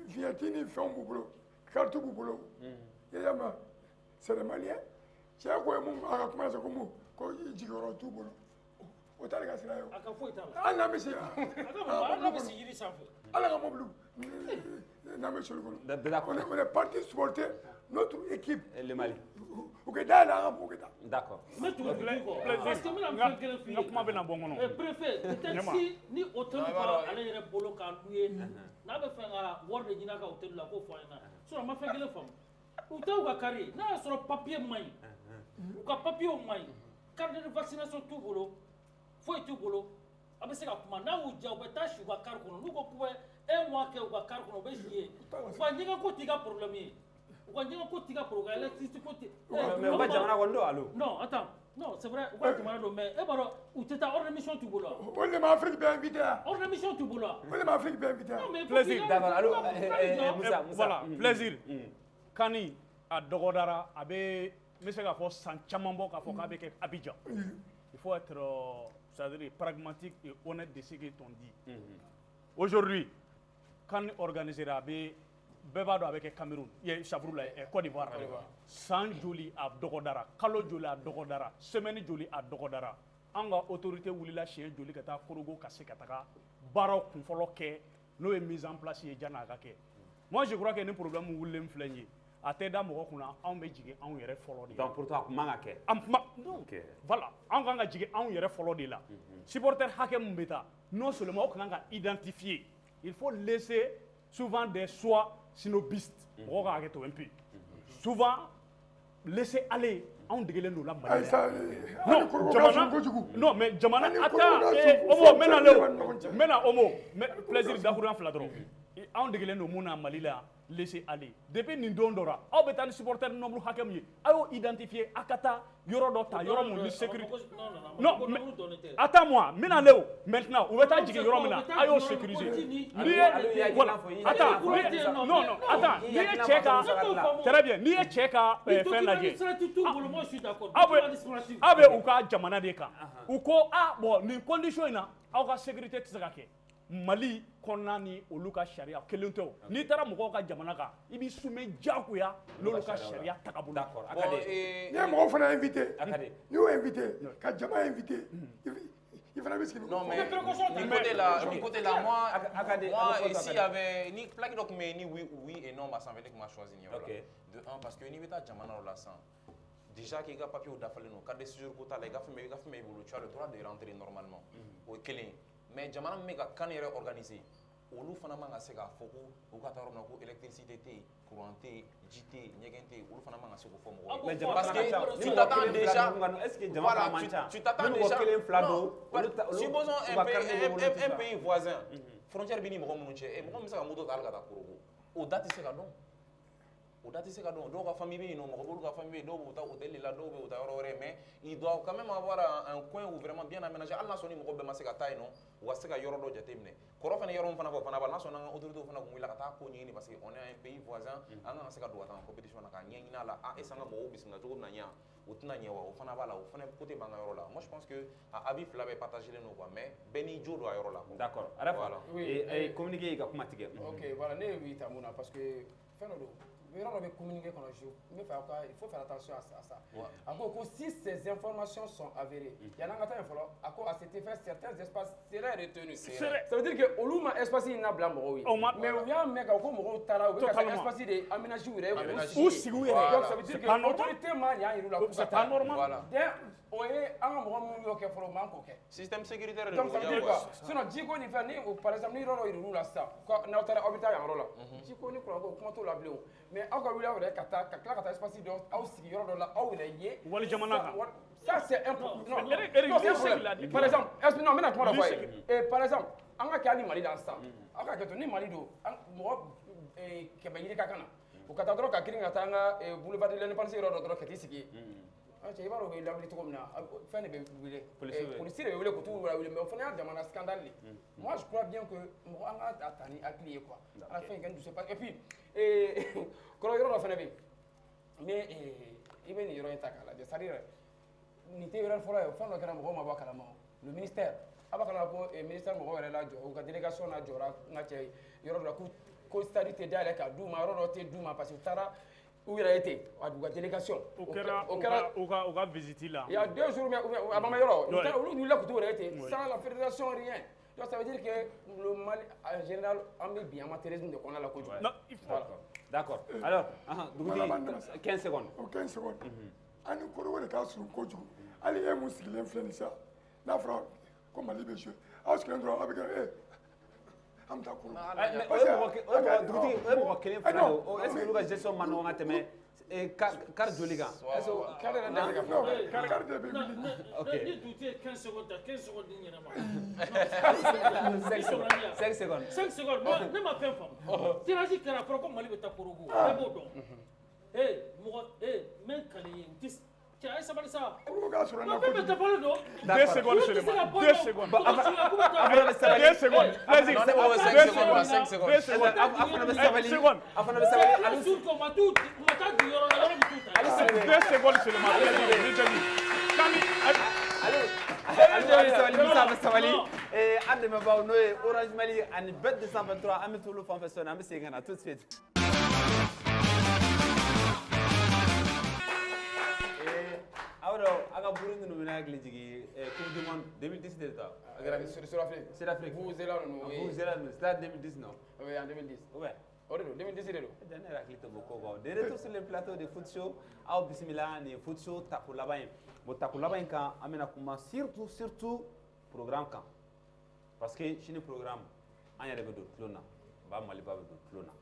Viatini fait un boulot. Carte du boulot. C'est les Maliens. C'est quoi mon arrêtement, c'est comme quand il dit qu'il y aura tout boulot. O t'a ka sira ye o. A ka foyi t'a la. Hali n'an bɛ se yan. Ala bɛ se yiri sanfɛ. Ala ka mobili n'an bɛ soli kɔnɔ. On est parti supporter notre équipe. Le Mali. U ka da yɛlɛ an ka bɔ u ka taa. D'accord. Ne t'o di kɔ. Parce que n bɛna fɛn kelen f'i ye. N ka kuma bɛ na bɔ n kɔnɔ. Préfet, peut-être si ni hôtel bɔra ale yɛrɛ bolo k'a d'u ye n'a bɛ fɛ ka wari de ɲini a ka hôtel la k'o fɔ an ɲɛna. Sinon n ma fɛn kelen faamu. U tɛ u ka kari ye n'a y'a sɔrɔ papier man ɲi u ka papier man ɲi carte de vaccination t'u bolo. Foyi t'u bolo a bɛ se ka kuma n'a y'u diya u bɛ taa si u ka kari kɔnɔ n'u ko k'u bɛ un mois kɛ u ka kari kɔnɔ u bɛ si yen u ka ɲɛgɛn ko t'i ka problème ye u ka ɲɛgɛn ko t'i ka problème électricité ko t'i. mais u ka jamana kɔni don alo. non attends non c'est vrai u ka jamana don mais e b'a dɔn u tɛ taa ordre de mission t'u bolo wa. o de ma Afrique bɛ invité yan. ordre de mission t'u bolo wa. o de ma Afrique bɛ invité yan. non mais plaisir d'accord alo Musa voilà plaisir Kani a dɔgɔdara a bɛ n bɛ se k'a fɔ san caman bɔ k'a fɔ k'a bɛ kɛ Abidjan il faut être c'est-à-dire pragmatique et honnête de ce qu'on dit. Aujourd'hui, quand on organisera, bɛɛ b'a dɔn a bɛ kɛ Cameroun, Chabrou la Côte d'Ivoire, san joli a dɔgɔdara, kalo joli a dɔgɔdara, semaine joli a dɔgɔdara. An ka autorité wulila siɲɛ joli ka taa Korogo ka se ka taga baaraw kunfɔlɔ kɛ n'o ye mise en place ye janni a ka kɛ. Moi je crois que ni problème wulilen filɛ nin ye a tɛ da mɔgɔ kunna anw bɛ jigin anw yɛrɛ fɔlɔ de la. donc pour toi a kun man ka kɛ. Ok voilà anw kan ka jigin anw yɛrɛ fɔlɔ de la. supporter hakɛ mun bɛ taa non seulement o kan ka identifier il faut laisser souvent des choix synobistes mɔgɔw ka hakɛ to un peu souvent laisser aller anw degelen don la Mali la. non mais jamana attends Omo n bɛ na Omo plaisir dakuruɲa fila dɔrɔn anw degelen don mun na Mali la. Laissez aller. Depuis nin don dɔ la aw bɛ taa ni supporter nombre hakɛ min ye a y'o identifier a ka taa yɔrɔ dɔ ta yɔrɔ mun ni sécurité. non mais attends-moi n bɛna le o maintenant u bɛ taa jigin yɔrɔ min na a y'o sécuriser. n'i ye voilà attends non attends n'i ye cɛ ka très bien n'i ye cɛ ka fɛn lajɛ aw bɛ u ka jamana de kan u ko bon nin condition in na aw ka sécurité tɛ se ka kɛ Mali kɔnɔna ni olu ka sariya kelen tɛ o n'i taara mɔgɔw ka jamana kan i b'i soumet diyagoya n'olu ka sariya tagabolo d'accord n'i ye mɔgɔw fana invité n'i y'o invité ka jama invité il fana bɛ sigi non mais du côté là moi ici il y avait ni plaque dɔ tun bɛ yen ni oui et non ma sanfɛ ne tun ma choisi nin yɔrɔ la de un parce que n'i bɛ taa jamana dɔ la sisan déjà k'i ka papier dafalen don carte de séjour ko t'a la i ka fɛn bɛɛ b'i bolo tu as le droit de rentrer normalement o ye kelen ye mais jamana min bɛ ka CAN yɛrɛ organiser olu fana man ka se k'a fɔ ko u ka taa yɔrɔ min na ko électricité tɛ yen courant tɛ yen ji tɛ yen ɲɛgɛn tɛ yen olu fana man ka se k'o fɔ mɔgɔw ye parce que tu t'attends déjà est-ce que jamana man ca tu t'attends déjà supposons un pays voisin frontière bɛ ni mɔgɔ minnu cɛ mɔgɔ min bɛ se ka moto ta hali ka taa Korogo o da tɛ se ka dɔn o da tɛ se ka dɔn dɔw ka famille bɛ yen nɔ mɔgɔ b'olu ka famille bɛ yen dɔw b'u taa hôtel de la dɔw bɛ u taa yɔrɔ wɛrɛ mais il doit quand même avoir un coin où vraiment bien aménagé hali n'a sɔrɔ ni mɔgɔ bɛɛ ma se ka taa yen nɔ u ka se ka yɔrɔ dɔ jateminɛ kɔrɔ fana yɔrɔ min fana fɔ o fana b'a la n'a sɔrɔ an ka autorités fana tun wulila ka taa ko ɲɛɲini parce que on est un pays voisin an kan ka se ka don ka taa compétition na k'a ɲɛɲini a la est-ce que an ka mɔgɔw bisimila cogo bɛ na ɲɛ o tɛna ɲɛ wa o fana b'a la o fana côté b'an ka yɔrɔ la moi je pense que avis fila bɛɛ partagé len don quoi mais bɛɛ n'i jo don a yɔrɔ la d'accord voilà communiqué ka kuma tigɛ ok voilà ne ye wi ta mun na parce que fɛn dɔ don yɔrɔ dɔ bɛ communiqué kɔnɔ il faut faire attention à ça a ko si ces informations sont avérées yan'an ka taa yen fɔlɔ a ko à cet effet certains espaces seraient retenus ça veut dire que olu ma espace in labila mɔgɔw ye mais u y'a mɛn ka ko mɔgɔw taara u bɛ ka taa espace de aménagé u yɛrɛ u sigi u yɛrɛ donc ça veut dire que autorité ma nin y'a yir'u la k'u ka taa voilà o ye an ka mɔgɔ minnu y'o kɛ fɔlɔ o man k'o kɛ système sécuritaire de donc ça veut dire quoi sinon jiko ni fɛn ni par exemple ni yɔrɔ dɔ yir'u la sisan n'aw taara aw bɛ taa yan yɔrɔ la jiko ni kuranko kuma t'o la bilen mais aw ka wuli aw yɛrɛ ka taa ka tila ka taa espace dɔ aw sigi yɔrɔ dɔ la aw yɛrɛ ye wali jamana kan ça c'est un problème par exemple non n bɛna kuma dɔ fɔ a ye par exemple an ka kɛ hali Mali la sisan aw ka kɛ to ni Mali don mɔgɔ 100 yiri ka kan na u ka taa dɔrɔn ka girin ka taa an ka boulevard de l'Indépendance yɔrɔ dɔ dɔrɔn ka t'i sigi yen cɛ i b'a dɔn u bɛ lawuli cogo min na fɛn de bɛ wele polisi de bɛ wele k'u t'u wele mais o fana y'a damana scandale de moi je crois bien que mɔgɔ an ka ta ni hakili ye quoi à la fin il ne sait pas et puis kɔrɔ yɔrɔ dɔ fana bɛ yen mais i bɛ nin yɔrɔ in ta k'a lajɛ c'est à dire nin tɛ yɔrɔ fɔlɔ ye o fɛn dɔ kɛra mɔgɔw ma bɔ a kalama le ministère a b'a kalama ko ministère mɔgɔw yɛrɛ la jɔ u ka délégation la jɔra n ka cɛ yɔrɔ dɔ la ko stade tɛ dayɛlɛ ka d'u ma yɔrɔ dɔ tɛ d'u ma parce que u taara u yɛrɛ ye ten a b'u ka délégation o kɛra u ka visite la il y a 2 jours a ma mɛn yɔrɔ olu wulila k'u t'u yɛrɛ ye ten sans la fédération rien donc ça veut dire que le Mali en général an bɛ bi amateurisme de kɔnɔna la kojugu d'accord alors dugutigi 15 secondes o 15 secondes an ni Korogo de ka surun kojugu hali e mun sigilen filɛ nin sisan n'a fɔra ko Mali bɛ jouer aw sigilen dɔrɔn aw bɛ kɛ an bɛ taa Korogo dugutigi o ye mɔgɔ kelen fila de o est-ce que olu ka gestion man nɔgɔn ka tɛmɛ kari joli kan kari de bɛ wuli ni dugutigi ye 15 secondes ta 15 secondes ni ɲɛnama 5 secondes 5 secondes ne ma fɛn faamu tirage kɛra fɔra ko Mali bɛ taa Korogo bɛɛ b'o dɔn mɔgɔ mɛ kale ye u tɛ cɛ a ye sabali sa fɛn bɛɛ dafalen don 2 secondes seulement 2 secondes 2 secondes vas-y 5 secondes 2 secondes a fana bɛ sabali a fana bɛ sabali ale sur ko ma taa di yɔrɔ la yɔrɔ min t'u ta 2 secondes seulement ale bɛ sabali an dɛmɛbaaw n'o ye Orange Mali ani Bet 223 an bɛ t'olu fan fɛ sɔɔni an bɛ segin ka na tout de suite a ka buru ninnu bɛna hakili jigin Coupe du Monde 2010 de ta a kɛra Sud-Afrique Vuvuzela ninnu c'était en 2010 non oui en 2010 ouais o de don 2010 de don ne yɛrɛ hakili tɛ bɔ ko kan de retour sur le plateau de foot show aw bisimila nin foot show tako laban ye bon tako laban in kan an bɛna kuma surtout programme kan parce que sini programme an yɛrɛ bɛ don tulon na ba Maliba bɛ don tulon na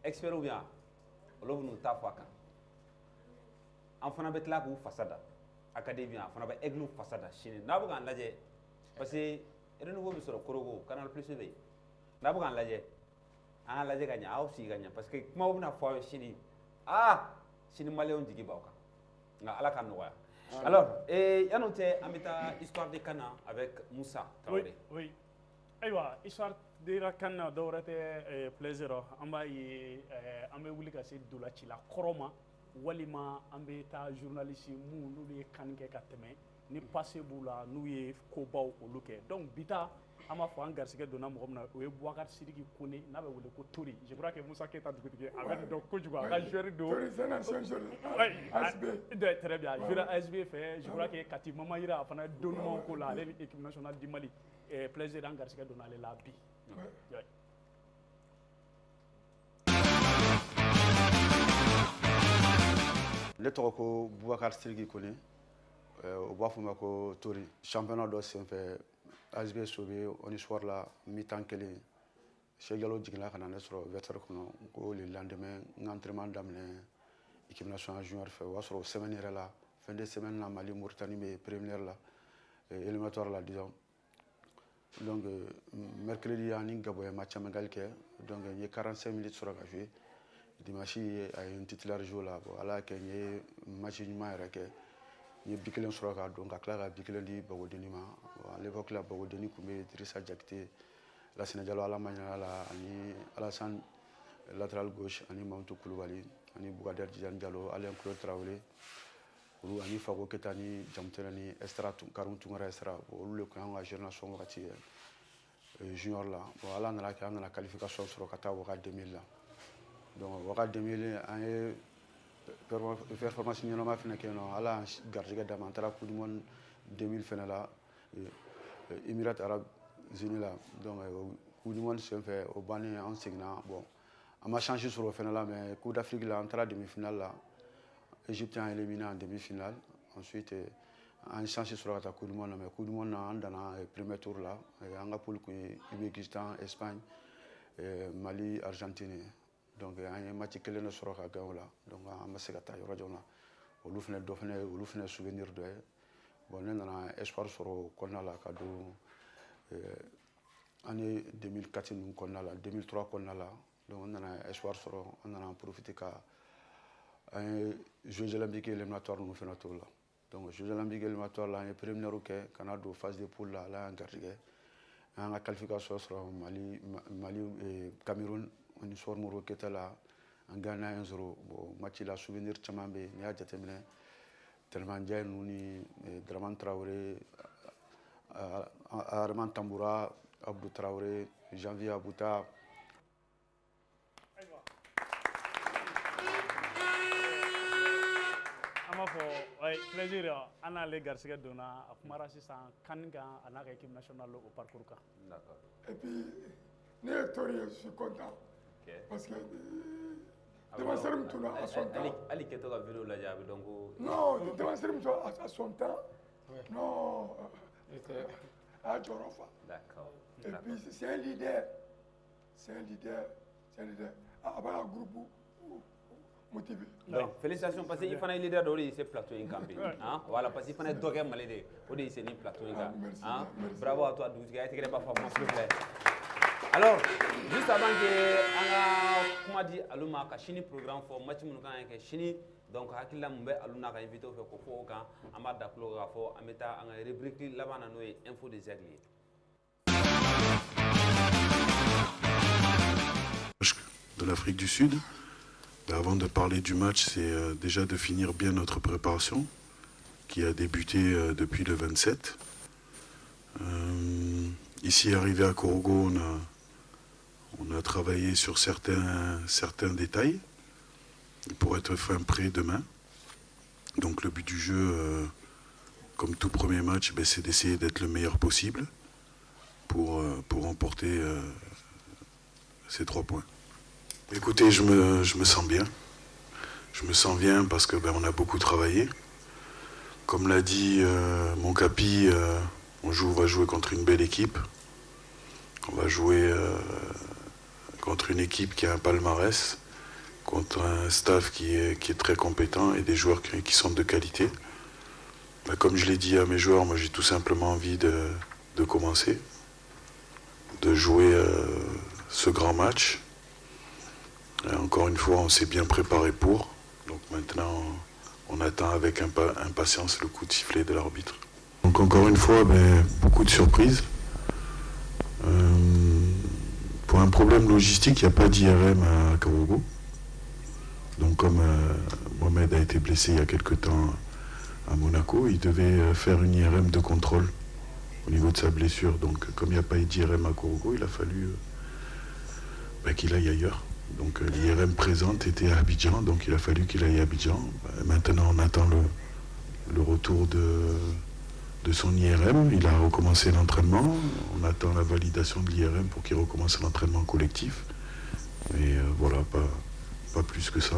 experts bɛ yan olu bɛ n'u ta fɔ a kan an fana bɛ tila k'u fasa da académie a fana bɛ aigle fasa da sini n'a bɛ k'an lajɛ parce que renouveau bɛ sɔrɔ Korogo Canal Plus bɛ yen n'a bɛ k'an lajɛ an ka lajɛ ka ɲɛ aw sigi ka ɲɛ parce que kumaw bɛna fɔ aw ye sini sini maliyɛnw jigi b'aw kan nka ala ka nɔgɔya alors yan'o cɛ an bɛ taa histoire de Kana avec Moussa Traoré oui ayiwa histoire de Kana dɔ wɛrɛ tɛ plaisir an b'a ye an bɛ wuli ka se dolacila kɔrɔ ma walima an bɛ taa journaliste n'olu ye kan kɛ ka tɛmɛ ni passé b'u la n'u ye kobaw olu kɛ donc bita an b'a fɔ an garisɛgɛ donna mɔgɔ min na o ye Boubacar Sidiki Kone n'a bɛ wele ko Tori je crois que Moussa Keita dugutigi a bɛ nin dɔn kojugu a ka joueur don Tori c'est un ancien joueur ASB très bien joueur ASB fɛ je crois que Kati Mamayira a fana ye don ɲumanw k'o la ale ni équipe nationale du Mali plaisir an garisɛgɛ donna ale la bi ne tɔgɔ ko Boubacar Sidiki Kone o b'a fɔ ma ko Tori championnat dɔ senfɛ ASB Sobe Oniswar la mi-temps kelen Cheikh Diallo jiginna ka na ne sɔrɔ vestiaire kɔnɔ ko le lendemain n ka entraînement daminɛ équipe nationale junior fɛ o y'a sɔrɔ semaine yɛrɛ la fin de semaine na Mali Mauritanie bɛ préliminaire la éliminatoire la disons donc mercredi ani Gabon ye match amical kɛ donc n ye 45 minutes sɔrɔ ka jouer dimanche a ye n titulaire jouer la bon ala y'a kɛ n ye match ɲuman yɛrɛ kɛ n ye bi kelen sɔrɔ ka don ka tila ka bi kelen di Bagodeni ma à l'époque la Bagodeni tun bɛ Idrissa Diakité Lassana Diallo ala ma ɲin'a la ani Alassane latéral gauche ani Mamadou Koulibaly ani Bougader Djidane Diallo Alain Claude Traoré olu ani Fago Keita ni Jamutɛnɛ ni Estra Karim Tunkara Estra olu de tun y'an ka génération wagati junior la bon ala nana kɛ an nana qualification sɔrɔ ka taa Ouaga 2000 la donc Ouaga 2000 an ye performance ɲɛnama fana kɛ yen nɔ ala y'an garijɛgɛ d'an ma an taara coupe du monde 2000 fana la Émirats Arabes Unis la donc coupe du monde senfɛ o bannen an seginna bon an ma chance sɔrɔ o fana la mais coupe d'Afrique la an taara demi-finale la Égypte y'an éliminé en demi-finale ensuite an ye chance sɔrɔ ka taa coupe du monde la mais coupe du monde na an danna premier tour la an ka poule kun ye Uzbekistan Espagne Mali Argentine donc an ye match kelen de sɔrɔ ka gagner o la donc an ma se ka taa yɔrɔ jan na olu fana souvenir dɔ ye bon ne nana espoir sɔrɔ o kɔnɔna la ka don année 2004 ninnu kɔnɔna la 2003 kɔnɔna la donc n nana espoir sɔrɔ an nana profiter ka an ye Jeux olympiques éliminatoires ninnu fana t'o la donc Jeux olympiques éliminatoires la an ye préliminaire kɛ ka na don phase de poule la ala y'an garijɛgɛ an ka qualification sɔrɔ Mali Cameroun ni Sor Moro Keita la an gagné 1-0 bon match la souvenir caman bɛ yen n'i y'a jateminɛ Tellement Ndiaye ninnu ni Dramane Traoré Armand Tamboura Abdou Traoré Janvier Abouta an b'a fɔ plaisir an n'ale garisɛgɛ donna a kumara sisan CAN kan a n'a ka équipe nationale au parcours kan. D'accord. Et puis ne ye Tori ye je suis content parce que Demanseri min tun à son temps. Ali kɛtɔ ka vidéo lajɛ a bɛ dɔn ko. Non Demanseri min tun à son temps non a y'a jɔyɔrɔ fa. D'accord. Et puis c'est un leader a b'a ka groupe motivé. Donc félicitations parce que i fana ye leader dɔ o de y'i se plateau in kan bi voilà parce que i fana ye dɔ kɛ Mali de o de y'i se ni plateau in kan bravo à toi dugutigi a ye tigɛrɛ b'a fɔ s'il vous plaît. Alors, juste avant que an ka kuma di alu ma ka sini programme fɔ match minnu kan ka kɛ sini donc hakilila mun bɛ alu n'a ka invité fɛ ko fɔ o kan an b'a da tulo k'a fɔ an bɛ taa an ka rubrique laban na n'o ye info des aigles ye. De l'Afrique du Sud. Avant de parler du match, c'est déjà de finir bien notre préparation qui a débuté depuis le 27. Ici, arrivé à Korogo, on a travaillé sur certains détails pour être fin prêt demain. Donc le but du jeu, comme tout premier match, c'est d'essayer d'être le meilleur possible pour remporter ces 3 points. Écoutez, je me sens bien. Je me sens bien parce que on a beaucoup travaillé. Comme l'a dit mon capi, on va jouer contre une belle équipe. On va jouer contre une équipe qui a un palmarès, contre un staff qui est très compétent et des joueurs qui sont de qualité. Comme je l'ai dit à mes joueurs, moi j'ai tout simplement envie de commencer, de jouer ce grand match. Et encore une fois, on s'est bien préparé pour. Donc maintenant, on attend avec impatience le coup de sifflet de l'arbitre. Donc encore une fois, beaucoup de surprises. Pour un problème logistique, il n'y a pas d'IRM à Korogo. Donc comme Mohamed a été blessé il y a quelque temps à Monaco, il devait faire une IRM de contrôle au niveau de sa blessure. Donc comme il n'y a pas d'IRM à Korogo, il a fallu qu'il aille ailleurs. Donc l'IRM présente était à Abidjan, donc il a fallu qu'il aille à Abidjan. Maintenant on attend le retour de son IRM. Il a recommencé l'entraînement. On attend la validation de l'IRM pour qu'il recommence l'entraînement collectif. Mais voilà, pas plus que ça.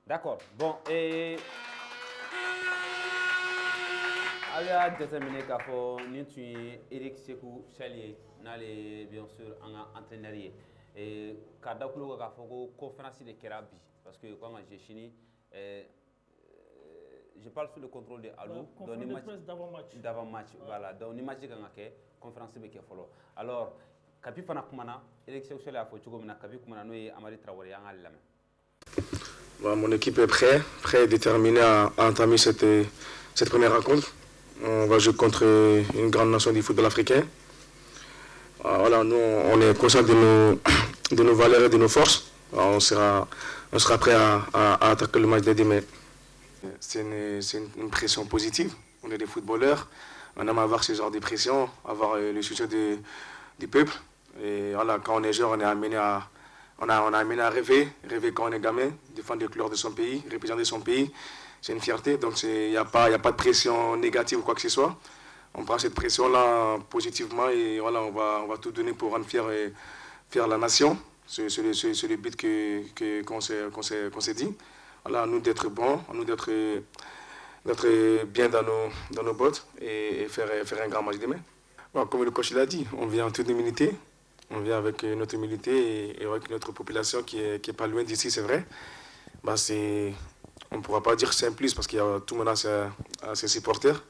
D'accord. Bon, et elle a déterminé qu'à fond, nous sommes Eric Sekou Chalier, bien sûr, en entraîneur. Et quand on a fait une conférence de Kerabi, parce que quand j'ai fini, je parle sous le contrôle de Alou. Conférence de presse d'avant-match. D'avant-match, voilà. Donc, on a dit que conférence de Kefolo. Alors, Kapi Fana Koumana, Eric Sekou Chalier a fait Kapi Koumana, nous et Amari Traoré en Allemagne. Mon équipe est prête et déterminée à entamer cette première rencontre. On va jouer contre une grande nation du football africain. Voilà, nous, on est conscient de nos valeurs et de nos forces. On sera prêt à attaquer le match dès demain. C'est une pression positive. On est des footballeurs. On aime avoir ce genre de pression, avoir le soutien du peuple. Et voilà, quand on est jeune, on est amené à... On a amené à rêver quand on est gamin, défendre les couleurs de son pays, représenter son pays. C'est une fierté, donc il n'y a pas de pression négative ou quoi que ce soit. On prend cette pression-là positivement et voilà, on va tout donner pour rendre fier la nation. C'est le but qu'on s'est dit. Voilà, à nous d'être bons, à nous d'être bien dans nos bottes et faire un grand match demain. Bon, comme le coach l'a dit, on vient en toute humilité. On vient avec notre humilité et avec notre population qui est pas loin d'ici, c'est vrai. On ne pourra pas dire que c'est un plus parce qu'il y a tout le monde a ses supporters.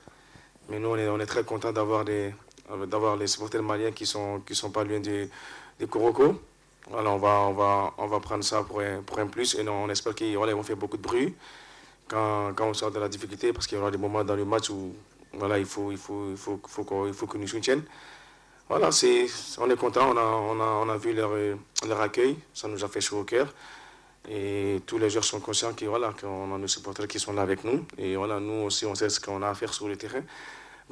Mais nous, on est très contents d'avoir les supporters maliens qui sont pas loin de Koroko. Voilà, on va prendre ça pour un plus et on espère qu'ils vont faire beaucoup de bruit quand on sort de la difficulté parce qu'il y aura des moments dans le match où voilà, il faut que nous soutiennent. Voilà, on est content, on a vu leur accueil, ça nous a fait chaud au cœur. Et tous les joueurs sont conscients qu'on a nos supporters qui sont là avec nous. Et voilà, nous aussi, on sait ce qu'on a à faire sur le terrain.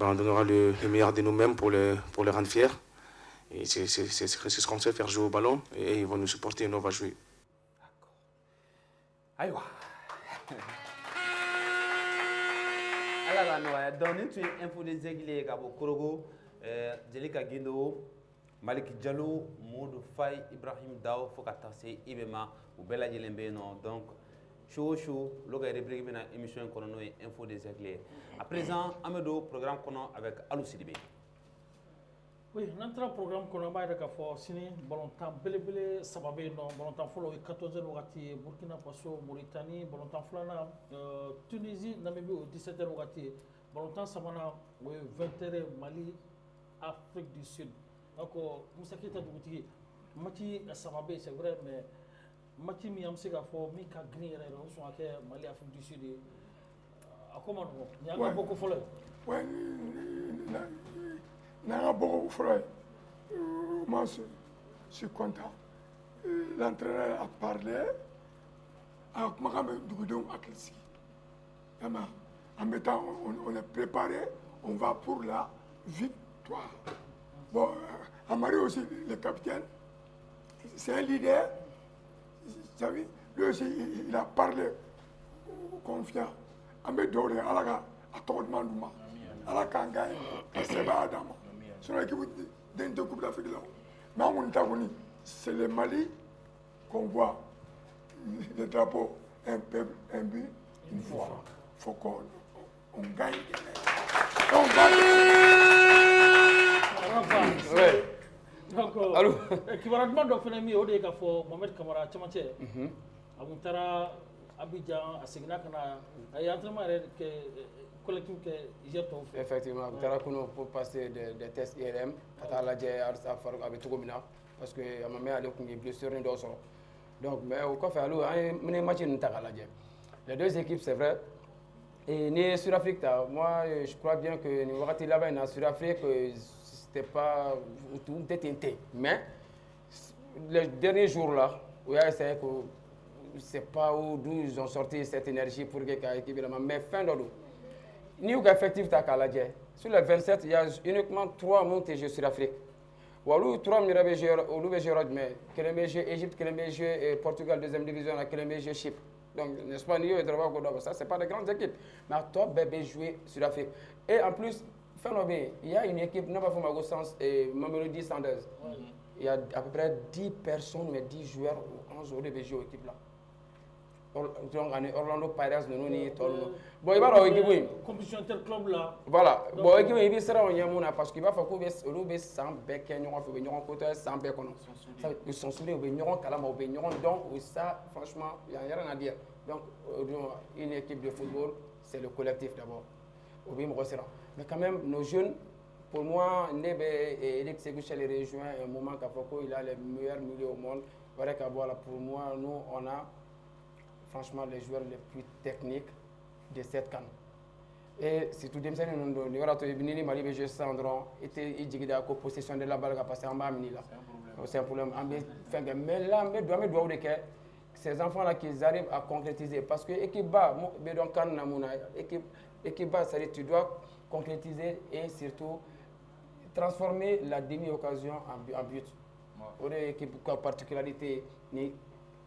On donnera le meilleur de nous-mêmes pour les rendre fiers. Et c'est ce qu'on sait, faire jouer au ballon. Et ils vont nous supporter et nous, on va jouer. Aïwa. Alors, dans une info des aiguilles à Korogo, Jelika Guindo, Malik Diallo, Moudou Faye, Ibrahim Dao, Fokata Se, Ibema, ou Bella Djelembeno. Donc, chaud, le gars est rébrigué dans l'émission Konono et info des aiguilles. À présent, Amedo, programme Kono avec Alou Sidibé. Oui, notre programme Kono va être Sini, Bolontan, Belebele, Sababé, Bolontan Folo, 14h, Burkina Faso, Mauritanie, Bolontan Flana, Tunisie, Namibie, 17h, Bolontan Samana, 20h, Mali, Afrique du Sud. Donc, Moussa Kita Dougouti, Mati Sababé, c'est vrai, mais Mati Miamsega for Mika Green, Mali, Afrique du Sud. Comment il y a beaucoup de followers. Oui, il y a beaucoup de followers. Moi, je suis content. L'entraîneur a parlé avec Mohamed Dougoudou Akelsi. En mettant, on est préparé, on va pour la victoire. Bon, Amari aussi, le capitaine, c'est un leader. Vous savez, lui aussi, il a parlé confiant. Amé Doré, Alaga, à Tordman Douma, Alaga Gaï, à Seba Adama. C'est une équipe d'une coupe d'Afrique là. Mais en Tagouni, c'est le Mali qu'on voit le drapeau, un peuple, un but, une fois. Il faut qu'on gagne. On gagne. Donc, équivalent de Fenemi, au début, il faut Mohamed Kamara, Tchamache, Abuntara, Abidjan, Asignakana, et entraînement collectif que j'ai fait. Effectivement, Abuntara pour passer des tests IRM, avec Tougomina, parce que ma mère a une blessure d'os. Donc, mais au cas où on a un match les deux équipes, c'est vrai. Et ni Sud-Afrique, moi, je crois bien que nous avons là-bas en Sud-Afrique, c'était pas tout détenté. Mais les derniers jours là, c'est que c'est pas d'où ils ont sorti cette énergie pour que l'équipe. Mais fin de l'eau, Ni ou effectif ta kaladje. Sur les 27, il y a uniquement 3 montés jeux Sud-Afrique. Ou alors 3 minutes au jeu mais quel est jeu Égypte, quel est jeu Portugal deuxième division, quel est jeu Chypre. Donc n'est-ce pas Nio et Draba ça c'est pas de grandes équipes. Mais toi bébé jouer Sud-Afrique. Et en plus il y a une équipe non pas pour ma sens et Mamelodi Sanders. Il y a à peu près 10 personnes mais 10 joueurs ou 11 joueurs de jouer équipe là. Donc Orlando Pirates nous ni tolno bon il va équipe compétition interclub là voilà bon équipe il sera on yamuna parce qu'il va faire ko be sans bec ñon fa be ñon côté sans bec non ils sont soudés be ñon kalama be ñon donc ça franchement il y a rien à dire donc une équipe de football c'est le collectif d'abord obi mo sera mais quand même nos jeunes pour moi Nebe et Eric Seguchel les rejoint un moment qu'Afoko il a les meilleurs milieux au monde voilà qu'avoir pour moi nous on a franchement les joueurs les plus techniques de cette CAN. Et si tout le monde dit Mali BG Sandron était digida ko possession de la balle passer en bas là. C'est un problème. Mais là mais doit que ces enfants là qu'ils arrivent à concrétiser parce que équipe bas bedon CAN namuna équipe bas ça tu dois concrétiser et surtout transformer la demi-occasion en but. Ou des équipes particularité ni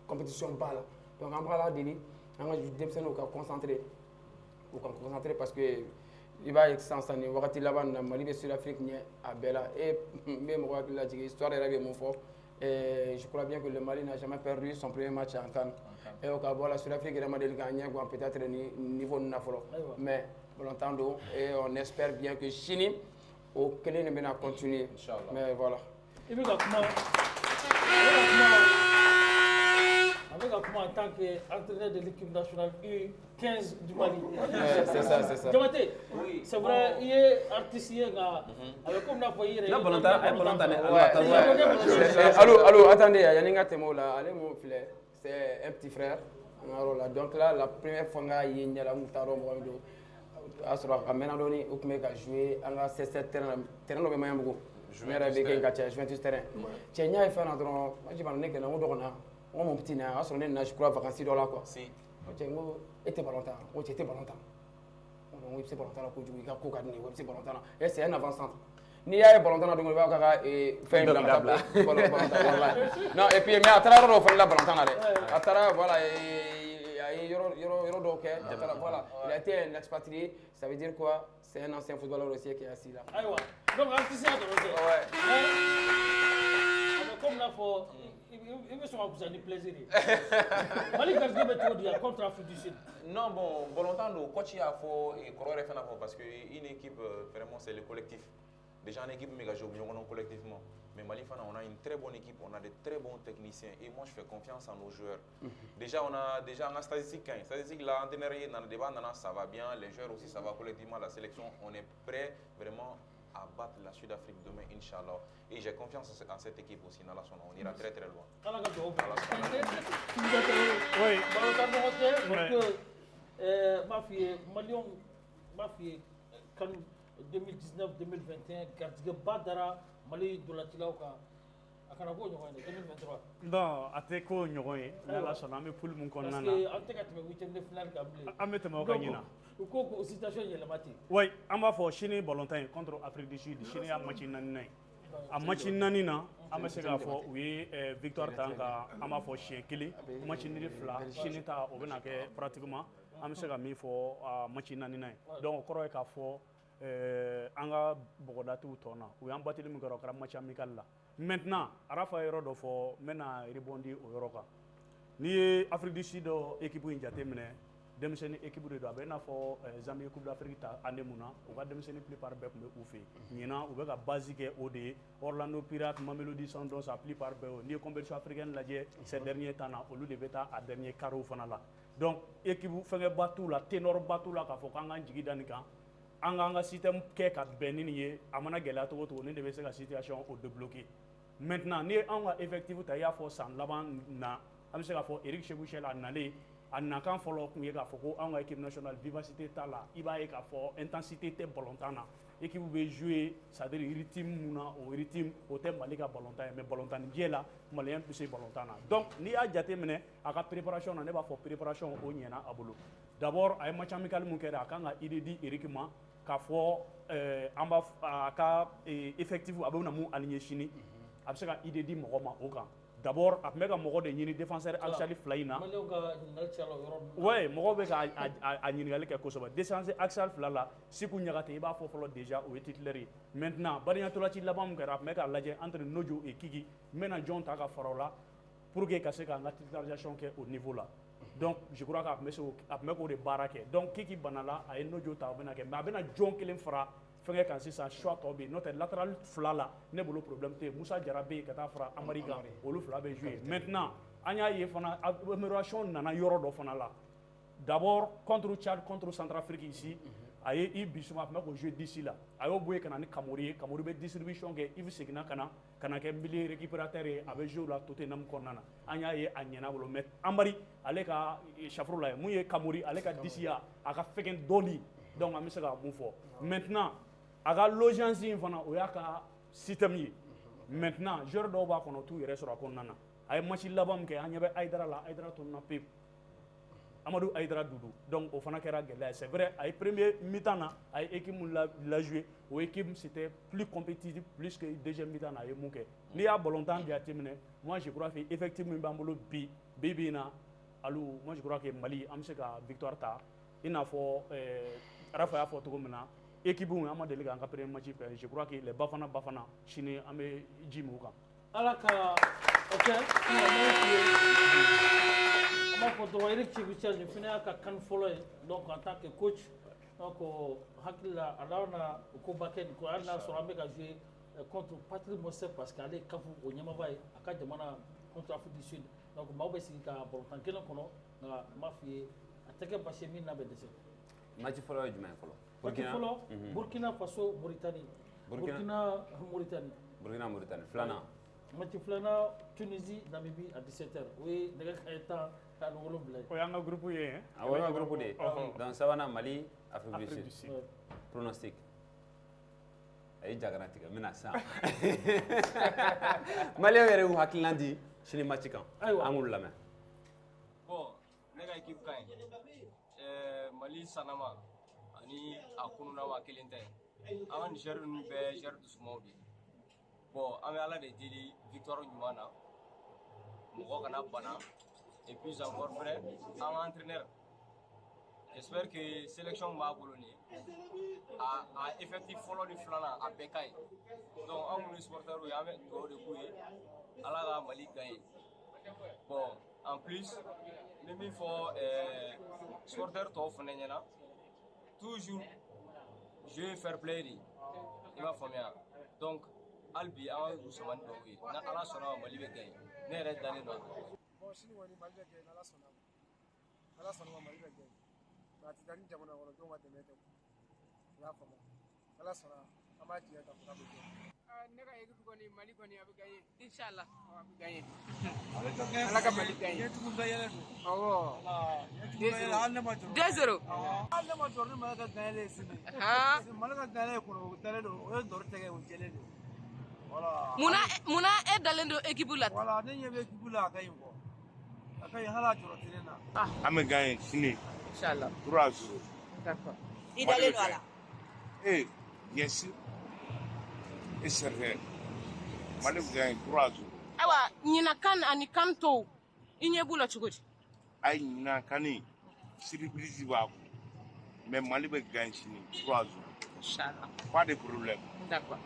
compétition balle. Donc en bas là on va concentrer parce que il va être sans année wakati là-bas Mali Sud-Afrique ni à Bella et même la histoire est mon fort et je crois bien que le Mali n'a jamais perdu son premier match en CAN et au Gabon la Sud-Afrique a gagné peut-être niveau nafolo mais longtemps et on espère bien que Chini au Kenya ne va continuer mais voilà avec comment en tant qu'entraîneur de l'équipe nationale U15 du Mali. C'est ça, c'est ça. Diamaté, c'est vrai, il est artistique avec comme la foyer. Allô, attendez, il y a un témoin là, allez mon filet, c'est un petit frère. Donc là, la première fois que il y a la moutaro mondo, asura kamena doni ukme ka jouer, anga c'est terrain no be mayambugo. Je vais avec un Juventus terrain. Tiens, il fait un endroit, je vais aller dans le on mon petit n'a sonné n'a je crois vacances dans là quoi si on était pas longtemps on était pas longtemps on était pas longtemps là pour jouer ka ko ka ni on était pas longtemps et c'est un avant-centre ni ya pas longtemps donc va ka faire une blabla non et puis mais atara ro fa la longtemps là atara voilà yoro donc voilà il a été un expatrié ça veut dire quoi c'est un ancien footballeur aussi qui est assis là aiwa donc artisan de ouais comme là faut il veut son vous avez plaisir. Mali gardien bet tout dire contre Afrique du Sud. Non bon longtemps le coach il a faut et corrorer fait parce que une équipe vraiment c'est le collectif. Déjà une équipe méga jouer collectivement. Mais Mali Fana on a une très bonne équipe, on a de très bons techniciens et moi je fais confiance en nos joueurs. Déjà on a statistique là entraîneur dans le débat ça va bien, les joueurs aussi ça va collectivement la sélection, on est prêt vraiment à battre la Sud-Afrique demain, Inch'Allah. Et j'ai confiance en cette équipe aussi. On ira très très loin. Oui. Ma fille, quand 2019-2021, Gardiga Badara, Mali de la Tilauka. Non, a te ko ɲɔgɔn ye n'ala sɔnna an bɛ poule mun kɔnɔna na parce que an tɛ ka tɛmɛ huitième de finale kan bilen an bɛ tɛmɛ o kan ɲina u ko ko situation yɛlɛma ten oui an b'a fɔ sini balontan contre Afrique du Sud sini y'a match 4nan ye a match 4 na an bɛ se k'a fɔ u ye victoire ta ka an b'a fɔ siɲɛ 1 match nul 2 sini ta o bɛna kɛ pratiquement an bɛ se ka min fɔ match 4 na ye donc o kɔrɔ ye k'a fɔ an ka bɔgɔdatiw tɔ na u y'an bateli min kɛra o kɛra match amical la maintenant Arafa yɔrɔ dɔ fɔ n bɛna rebondir o yɔrɔ kan n'i ye Afrique du Sud équipe in jateminɛ denmisɛnnin équipe de don a bɛ i n'a fɔ Zambie Coupe d'Afrique ta année mun na u ka denmisɛnnin plupart bɛɛ tun bɛ u fɛ yen ɲinan u bɛ ka base kɛ o de ye Orlando Pirates Mamelodi Sundowns a plupart bɛɛ o n'i ye compétition africaine lajɛ ces derniers temps na olu de bɛ taa a dernier carreau fana la donc équipe fɛngɛba t'u la ténor ba t'u la k'a fɔ k'an k'an jigi da nin kan an k'an ka système kɛ ka bɛn ni nin ye a mana gɛlɛya cogo o cogo nin de bɛ se ka situation o débloquer maintenant ni an ka effectif ta i y'a fɔ san laban na an bɛ se k'a fɔ Eric Chebouchel a nalen a nakan fɔlɔ kun ye k'a fɔ ko an ka équipe nationale vivacité t'a la i b'a ye k'a fɔ intensité tɛ balontan na équipe bɛ jouer c'est-à-dire rythme mun na o rythme o tɛ Mali ka ballontan ye mais ballontan jɛ la maliyɛn bɛ se ballontan na donc n'i y'a jateminɛ a ka préparation na ne b'a fɔ préparation o ɲɛna a bolo d'abord a ye match amical mun kɛra a kan ka idée di Eric ma k'a fɔ an b'a a ka effectif a bɛ na mun aligné sini a bɛ se ka idée di mɔgɔ ma o kan d'abord a tun bɛ ka mɔgɔ de ɲini défenseur axial fila in na ouais mɔgɔw bɛ ka a ɲininkali kɛ kosɛbɛ défenseur axial fila la Siku Ɲagate i b'a fɔ fɔlɔ déjà o ye titulaire ye maintenant Bariɲa Tolaci laban min kɛra a tun bɛ k'a lajɛ entre Nojo et Kiki n bɛna jɔn ta ka fara o la pour que ka se k'an ka titularisation kɛ au niveau la donc je crois que a tun bɛ k'o de baara kɛ donc Kiki banala a ye Nojo ta o bɛna kɛ mais a bɛna jɔn kelen fara fɛnkɛ kan sisan choix tɔ bɛ yen n'o tɛ latéral fila la ne bolo problème tɛ yen Musa Jara bɛ yen ka taa fara Amari kan olu fila bɛ jouer maintenant an y'a ye fana amélioration nana yɔrɔ dɔ fana la d'abord contre Tchad contre Centrafrique ici a ye i Bissouma a tun bɛ k'o jouer d'ici la a y'o bɔ yen ka na ni Kamori ye Kamori bɛ distribution kɛ Yves seginna ka na kɛ milieu récupérateur ye a bɛ jouer la Tottenham kɔnɔna na an y'a ye a ɲɛna bolo mais Amari ale ka chafuru la ye mun ye Kamori ale ka disiya a ka fɛgɛn dɔɔni donc an bɛ se ka mun fɔ maintenant a ka logeance in fana o y'a ka système ye maintenant joueur dɔw b'a kɔnɔ t'u yɛrɛ sɔrɔ a kɔnɔna na a ye match laban min kɛ an ɲɛ bɛ Aïdara la Aïdara tununa pewu Amadou Aïdara Doudou donc o fana kɛra gɛlɛya c'est vrai a ye premier mi-temps na a ye équipe mun la jouer o équipe c'était plus compétitif plus que deuxième mi-temps na a ye mun kɛ n'i y'a ballontan jateminɛ moi je crois que effectif min b'an bolo bi in na alu moi je crois que Mali an bɛ se ka victoire ta i n'a fɔ Rafa y'a fɔ cogo min na équipe an ma deli k'an ka premier match fɛ je crois que les Bafana sini an bɛ ji min u kan ala ka ok an b'a fɔ dɔrɔn Eric Cheick fana y'a ka CAN fɔlɔ ye donc en tant que coach donc hakili la a n'aw na koba kɛ nin ko hali n'a sɔrɔ an bɛ ka jouer contre Patrick Mosser parce que ale ye CAF o ɲɛmaaba ye a ka jamana contre Afrique du Sud donc maaw bɛ sigi ka ballontan kelen kɔnɔ nka n b'a f'i ye a tɛ kɛ basi ye min n'a bɛ dɛsɛ match fɔlɔ ye jumɛn ye fɔlɔ Burkina Faso Mauritanie Burkina Mauritanie filanan match filanan Tunisie Namibie à 17h o ye nɛgɛ kanɲɛ 10 ni 7 ye o y'an ka groupe ye o y'an ka groupe de ye donc sabanan Mali Afrique du Sud pronostic a ye jagara tigɛ n bɛna san Maliyɛnw yɛrɛ y'u hakilina di sini match kan an k'olu lamɛn bon ne ka équipe ka ɲi Mali sanama ani a kununama kelen tɛ an ka Niger ninnu bɛɛ Niger dusumanw de bon an bɛ Ala de deli victoire ɲuman na mɔgɔ kana bana et puis encore fɛnɛ an ka entraîneur j'espère que sélection b'a bolo nin a effectif fɔlɔ ni filanan a bɛɛ ka ɲi donc an minnu supporters ye an bɛ dugawu de k'u ye Ala ka Mali gagner bon en plus n bɛ min fɔ supporters tɔw fana ɲɛna toujours jouer fair play de i b'a faamuya donc hali bi an ka u samani dɔw ye na Ala sɔnna Mali bɛ gagner ne yɛrɛ dalen don a kan. bon sini kɔni Mali bɛ gagner n'Ala sɔnna Ala sɔnna Mali bɛ gagner mais a tɛ taa ni jamana kɔnɔdenw ka dɛmɛ tɛ i y'a faamuya Ala sɔnna an b'a jɛ k'a fɔ k'a bɛ gagner. ne ka équipe kɔni Mali kɔni a bɛ gagner inchallah a bɛ gagner Ala ka Mali gagner yetugu bɛɛ yɛlɛ don awɔ 2-0 hali ne ma jɔ 2-0 hali ne ma jɔ ni Mali ka gagner ye sini Mali ka gagner ye kɔnɔ o dalen don o ye dɔrɔ tɛgɛ o jɛlen don voilà munna e dalen don équipe la voilà ne ɲɛ bɛ équipe la a ka ɲi quoi a ka ɲi hali a jɔrɔ tɛ ne na an bɛ gagner sini inchallah 3-0 d'accord i dalen don a la bien sûr et certain Mali bɛ gagner 3-0 awa ɲina kan ani kan tɔw i ɲɛ b'u la cogo di ayi ɲina kani surprise b'a kun mais Mali bɛ gagner sini 3-0 inchallah pas de problème d'accord.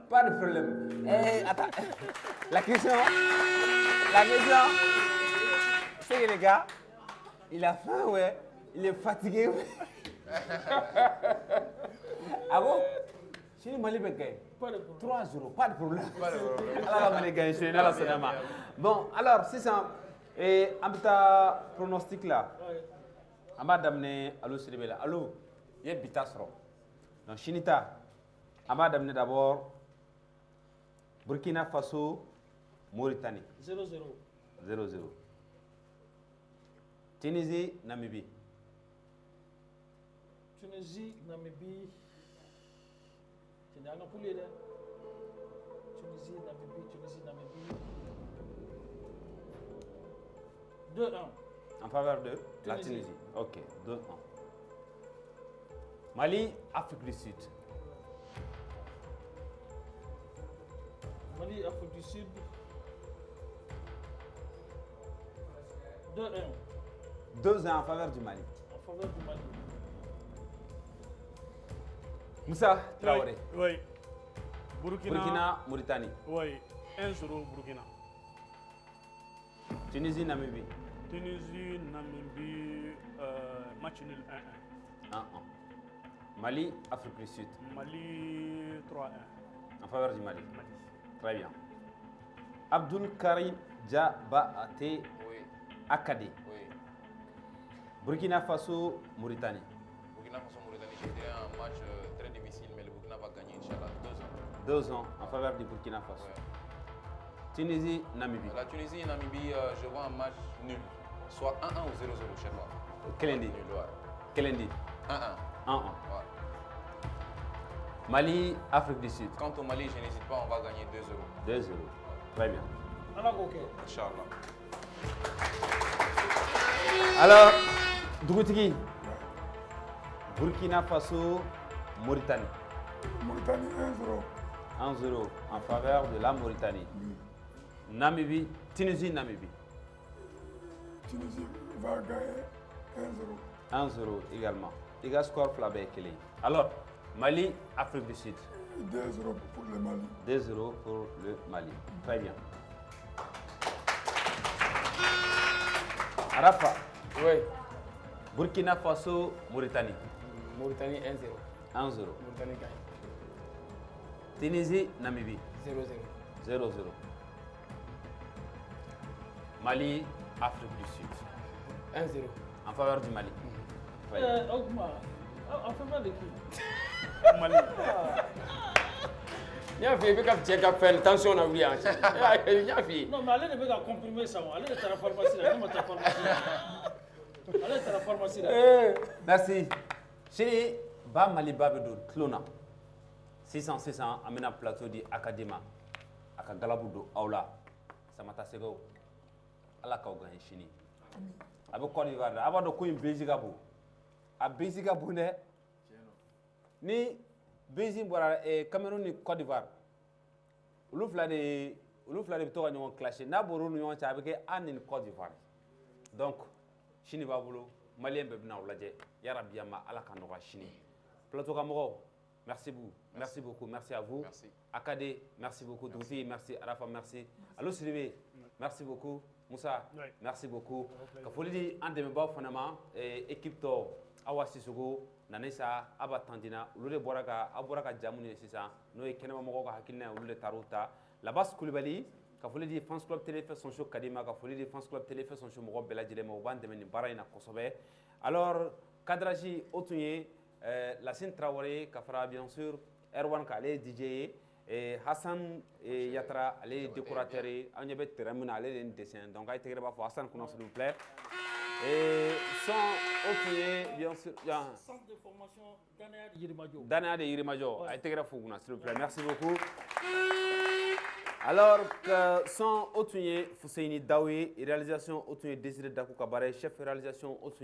Pas de problème. Attends. La question, c'est que les gars, il a faim, ouais. Il est fatigué, ouais. Ah bon? Si le Mali va gagner, 3-0, pas de problème. Alors, Mali gagne, c'est la cinéma. Bon, alors, c'est ça. Et un petit pronostic là. On va d'amener à l'eau cérébrale. Allô, il y a un bitasro. Donc, Chinita, on va d'amener d'abord. Burkina Faso, Mauritanie. 0-0. 0-0. Tunisie, Namibie. Tunisie, Namibie. C'est un poulet là. Tunisie, Namibie. 2-1. En faveur de la Tunisie. Ok, 2-1. Mali, Afrique du Sud. Mali, Afrique du Sud. 2-1. 2-1 en faveur du Mali. En faveur du Mali. Moussa Traoré. Oui. Burkina, Mauritanie. Oui. 1-0 Burkina. Tunisie, Namibie. Tunisie, Namibie, match nul 1-1. 1-1. Mali, Afrique du Sud. Mali 3-1. En faveur du Mali. Très bien. Abdul Karim Diabaté Akadé. Burkina Faso, Mauritanie. Burkina Faso, Mauritanie, j'ai dit un match très difficile, mais le Burkina va gagner, Inch'Allah. 2 ans en faveur du Burkina Faso. Tunisie, Namibie. La Tunisie et Namibie, je vois un match nul. Soit 1-1 ou 0-0 chez moi. Quel indice? Quel indice? 1-1. 1-1. Mali, Afrique du Sud. Quant au Mali, je n'hésite pas, on va gagner 2-0. 2-0. Très bien. Inch'Allah. Alors, Dougoutiki. Burkina Faso, Mauritanie. Mauritanie 1-0. 1-0 en faveur de la Mauritanie. Namibie, Tunisie, Namibie. Tunisie va gagner 1-0. 1-0 également. Égal score Flabé Kelly. Alors, Mali, Afrique du Sud. 2-0 pour le Mali. 2-0 pour le Mali. Très bien. Arafa. Oui. Burkina Faso, Mauritanie. Mauritanie 1-0. 1-0. Mauritanie gagne. Tunisie, Namibie. 0-0. 0-0. Mali, Afrique du Sud. 1-0. En faveur du Mali. Ogma, en faveur de qui? Mali. Il y a fait que tu as fait attention à lui. Non, mais allez ne pas comprimer ça. Allez à la pharmacie. Allez à la pharmacie. Merci. Chérie, Ba Mali Babedou, Tlona. 600, Amena Plateau di Akadema. Aka Galabudo, Aula. Samata Sego. Ala Kaugan Chini. Abo Côte d'Ivoire. Abado Kouim Bézigabou. A Bézigabou ne. Ni Bézim Boara et Cameroun ni Côte d'Ivoire. Olu fila de bɛ to ka ɲɔgɔn clashé n'a bɔr'u ni ɲɔgɔn cɛ a bɛ kɛ an ni Côte d'Ivoire. Donc sini b'a bolo Malien bɛɛ bɛna o lajɛ yarabi yama ala ka nɔgɔya sini. Plateau ka mɔgɔw merci beaucoup. Merci beaucoup. Merci à vous. Merci. Akadé, merci beaucoup. Doufi, merci. Arafa, merci. Allo Sidibé, merci beaucoup. Moussa, merci beaucoup. Ka foli di an dɛmɛbaaw fana ma équipe tɔ Awa Sissogo, Nanesa, Aba Tandina, olu de bɔra ka jamu ye sisan n'o ye kɛnɛmamɔgɔw ka hakilina ye olu de taar'o ta. Labas Koulibaly, ka foli di Fans Club Télé fait son show Kadima, ka foli di Fans Club Télé fait son show mɔgɔ bɛɛ lajɛlen ma u b'an dɛmɛ nin baara in na kosɛbɛ. Alors cadrage o tun ye Lassine Traoré ka fara bien sûr Erwan ka ale ye DJ ye Hassan Yatra ale ye décorateur ye an ɲɛ bɛ terrain min na ale de ye nin dessin donc a ye tɛgɛrɛ b'a fɔ Hassan Kounan s'il vous plaît. Et son autre bien sûr Centre de formation Danaya de Yirimajo. Danaya de Yirimajo a été grave s'il vous plaît. Merci beaucoup. Alors que son autre Fousseini Daoui réalisation autre Désiré Dakou Kabare chef réalisation autre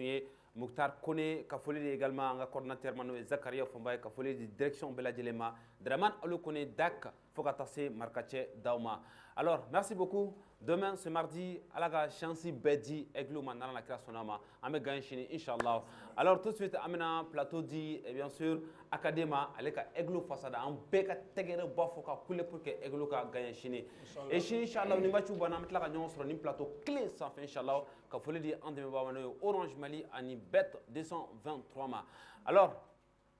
Mouktar Kone Kafolé également un coordinateur Manoé Zakaria Fombaye Kafolé de direction Bela Djelema Draman Olo Kone Dak Fogatase Markache Dauma. Alors merci beaucoup. Demain, ce mardi, à la chance Bedi Eglo Mandana la création Nama, Ame Ganchini, Inch'Allah. Alors tout de suite, Amena plateau dit, et bien sûr, Akadema, avec Eglo Fasada, en Beka Tegere Bafoka, Kule pour que Eglo ka Ganchini. Et chez Inch'Allah, nous matchons Banam la Gagnon sur un plateau clé sans fin, Inch'Allah, qu'a fallu dire en Orange Mali, Ani Bet 223 ma. Alors,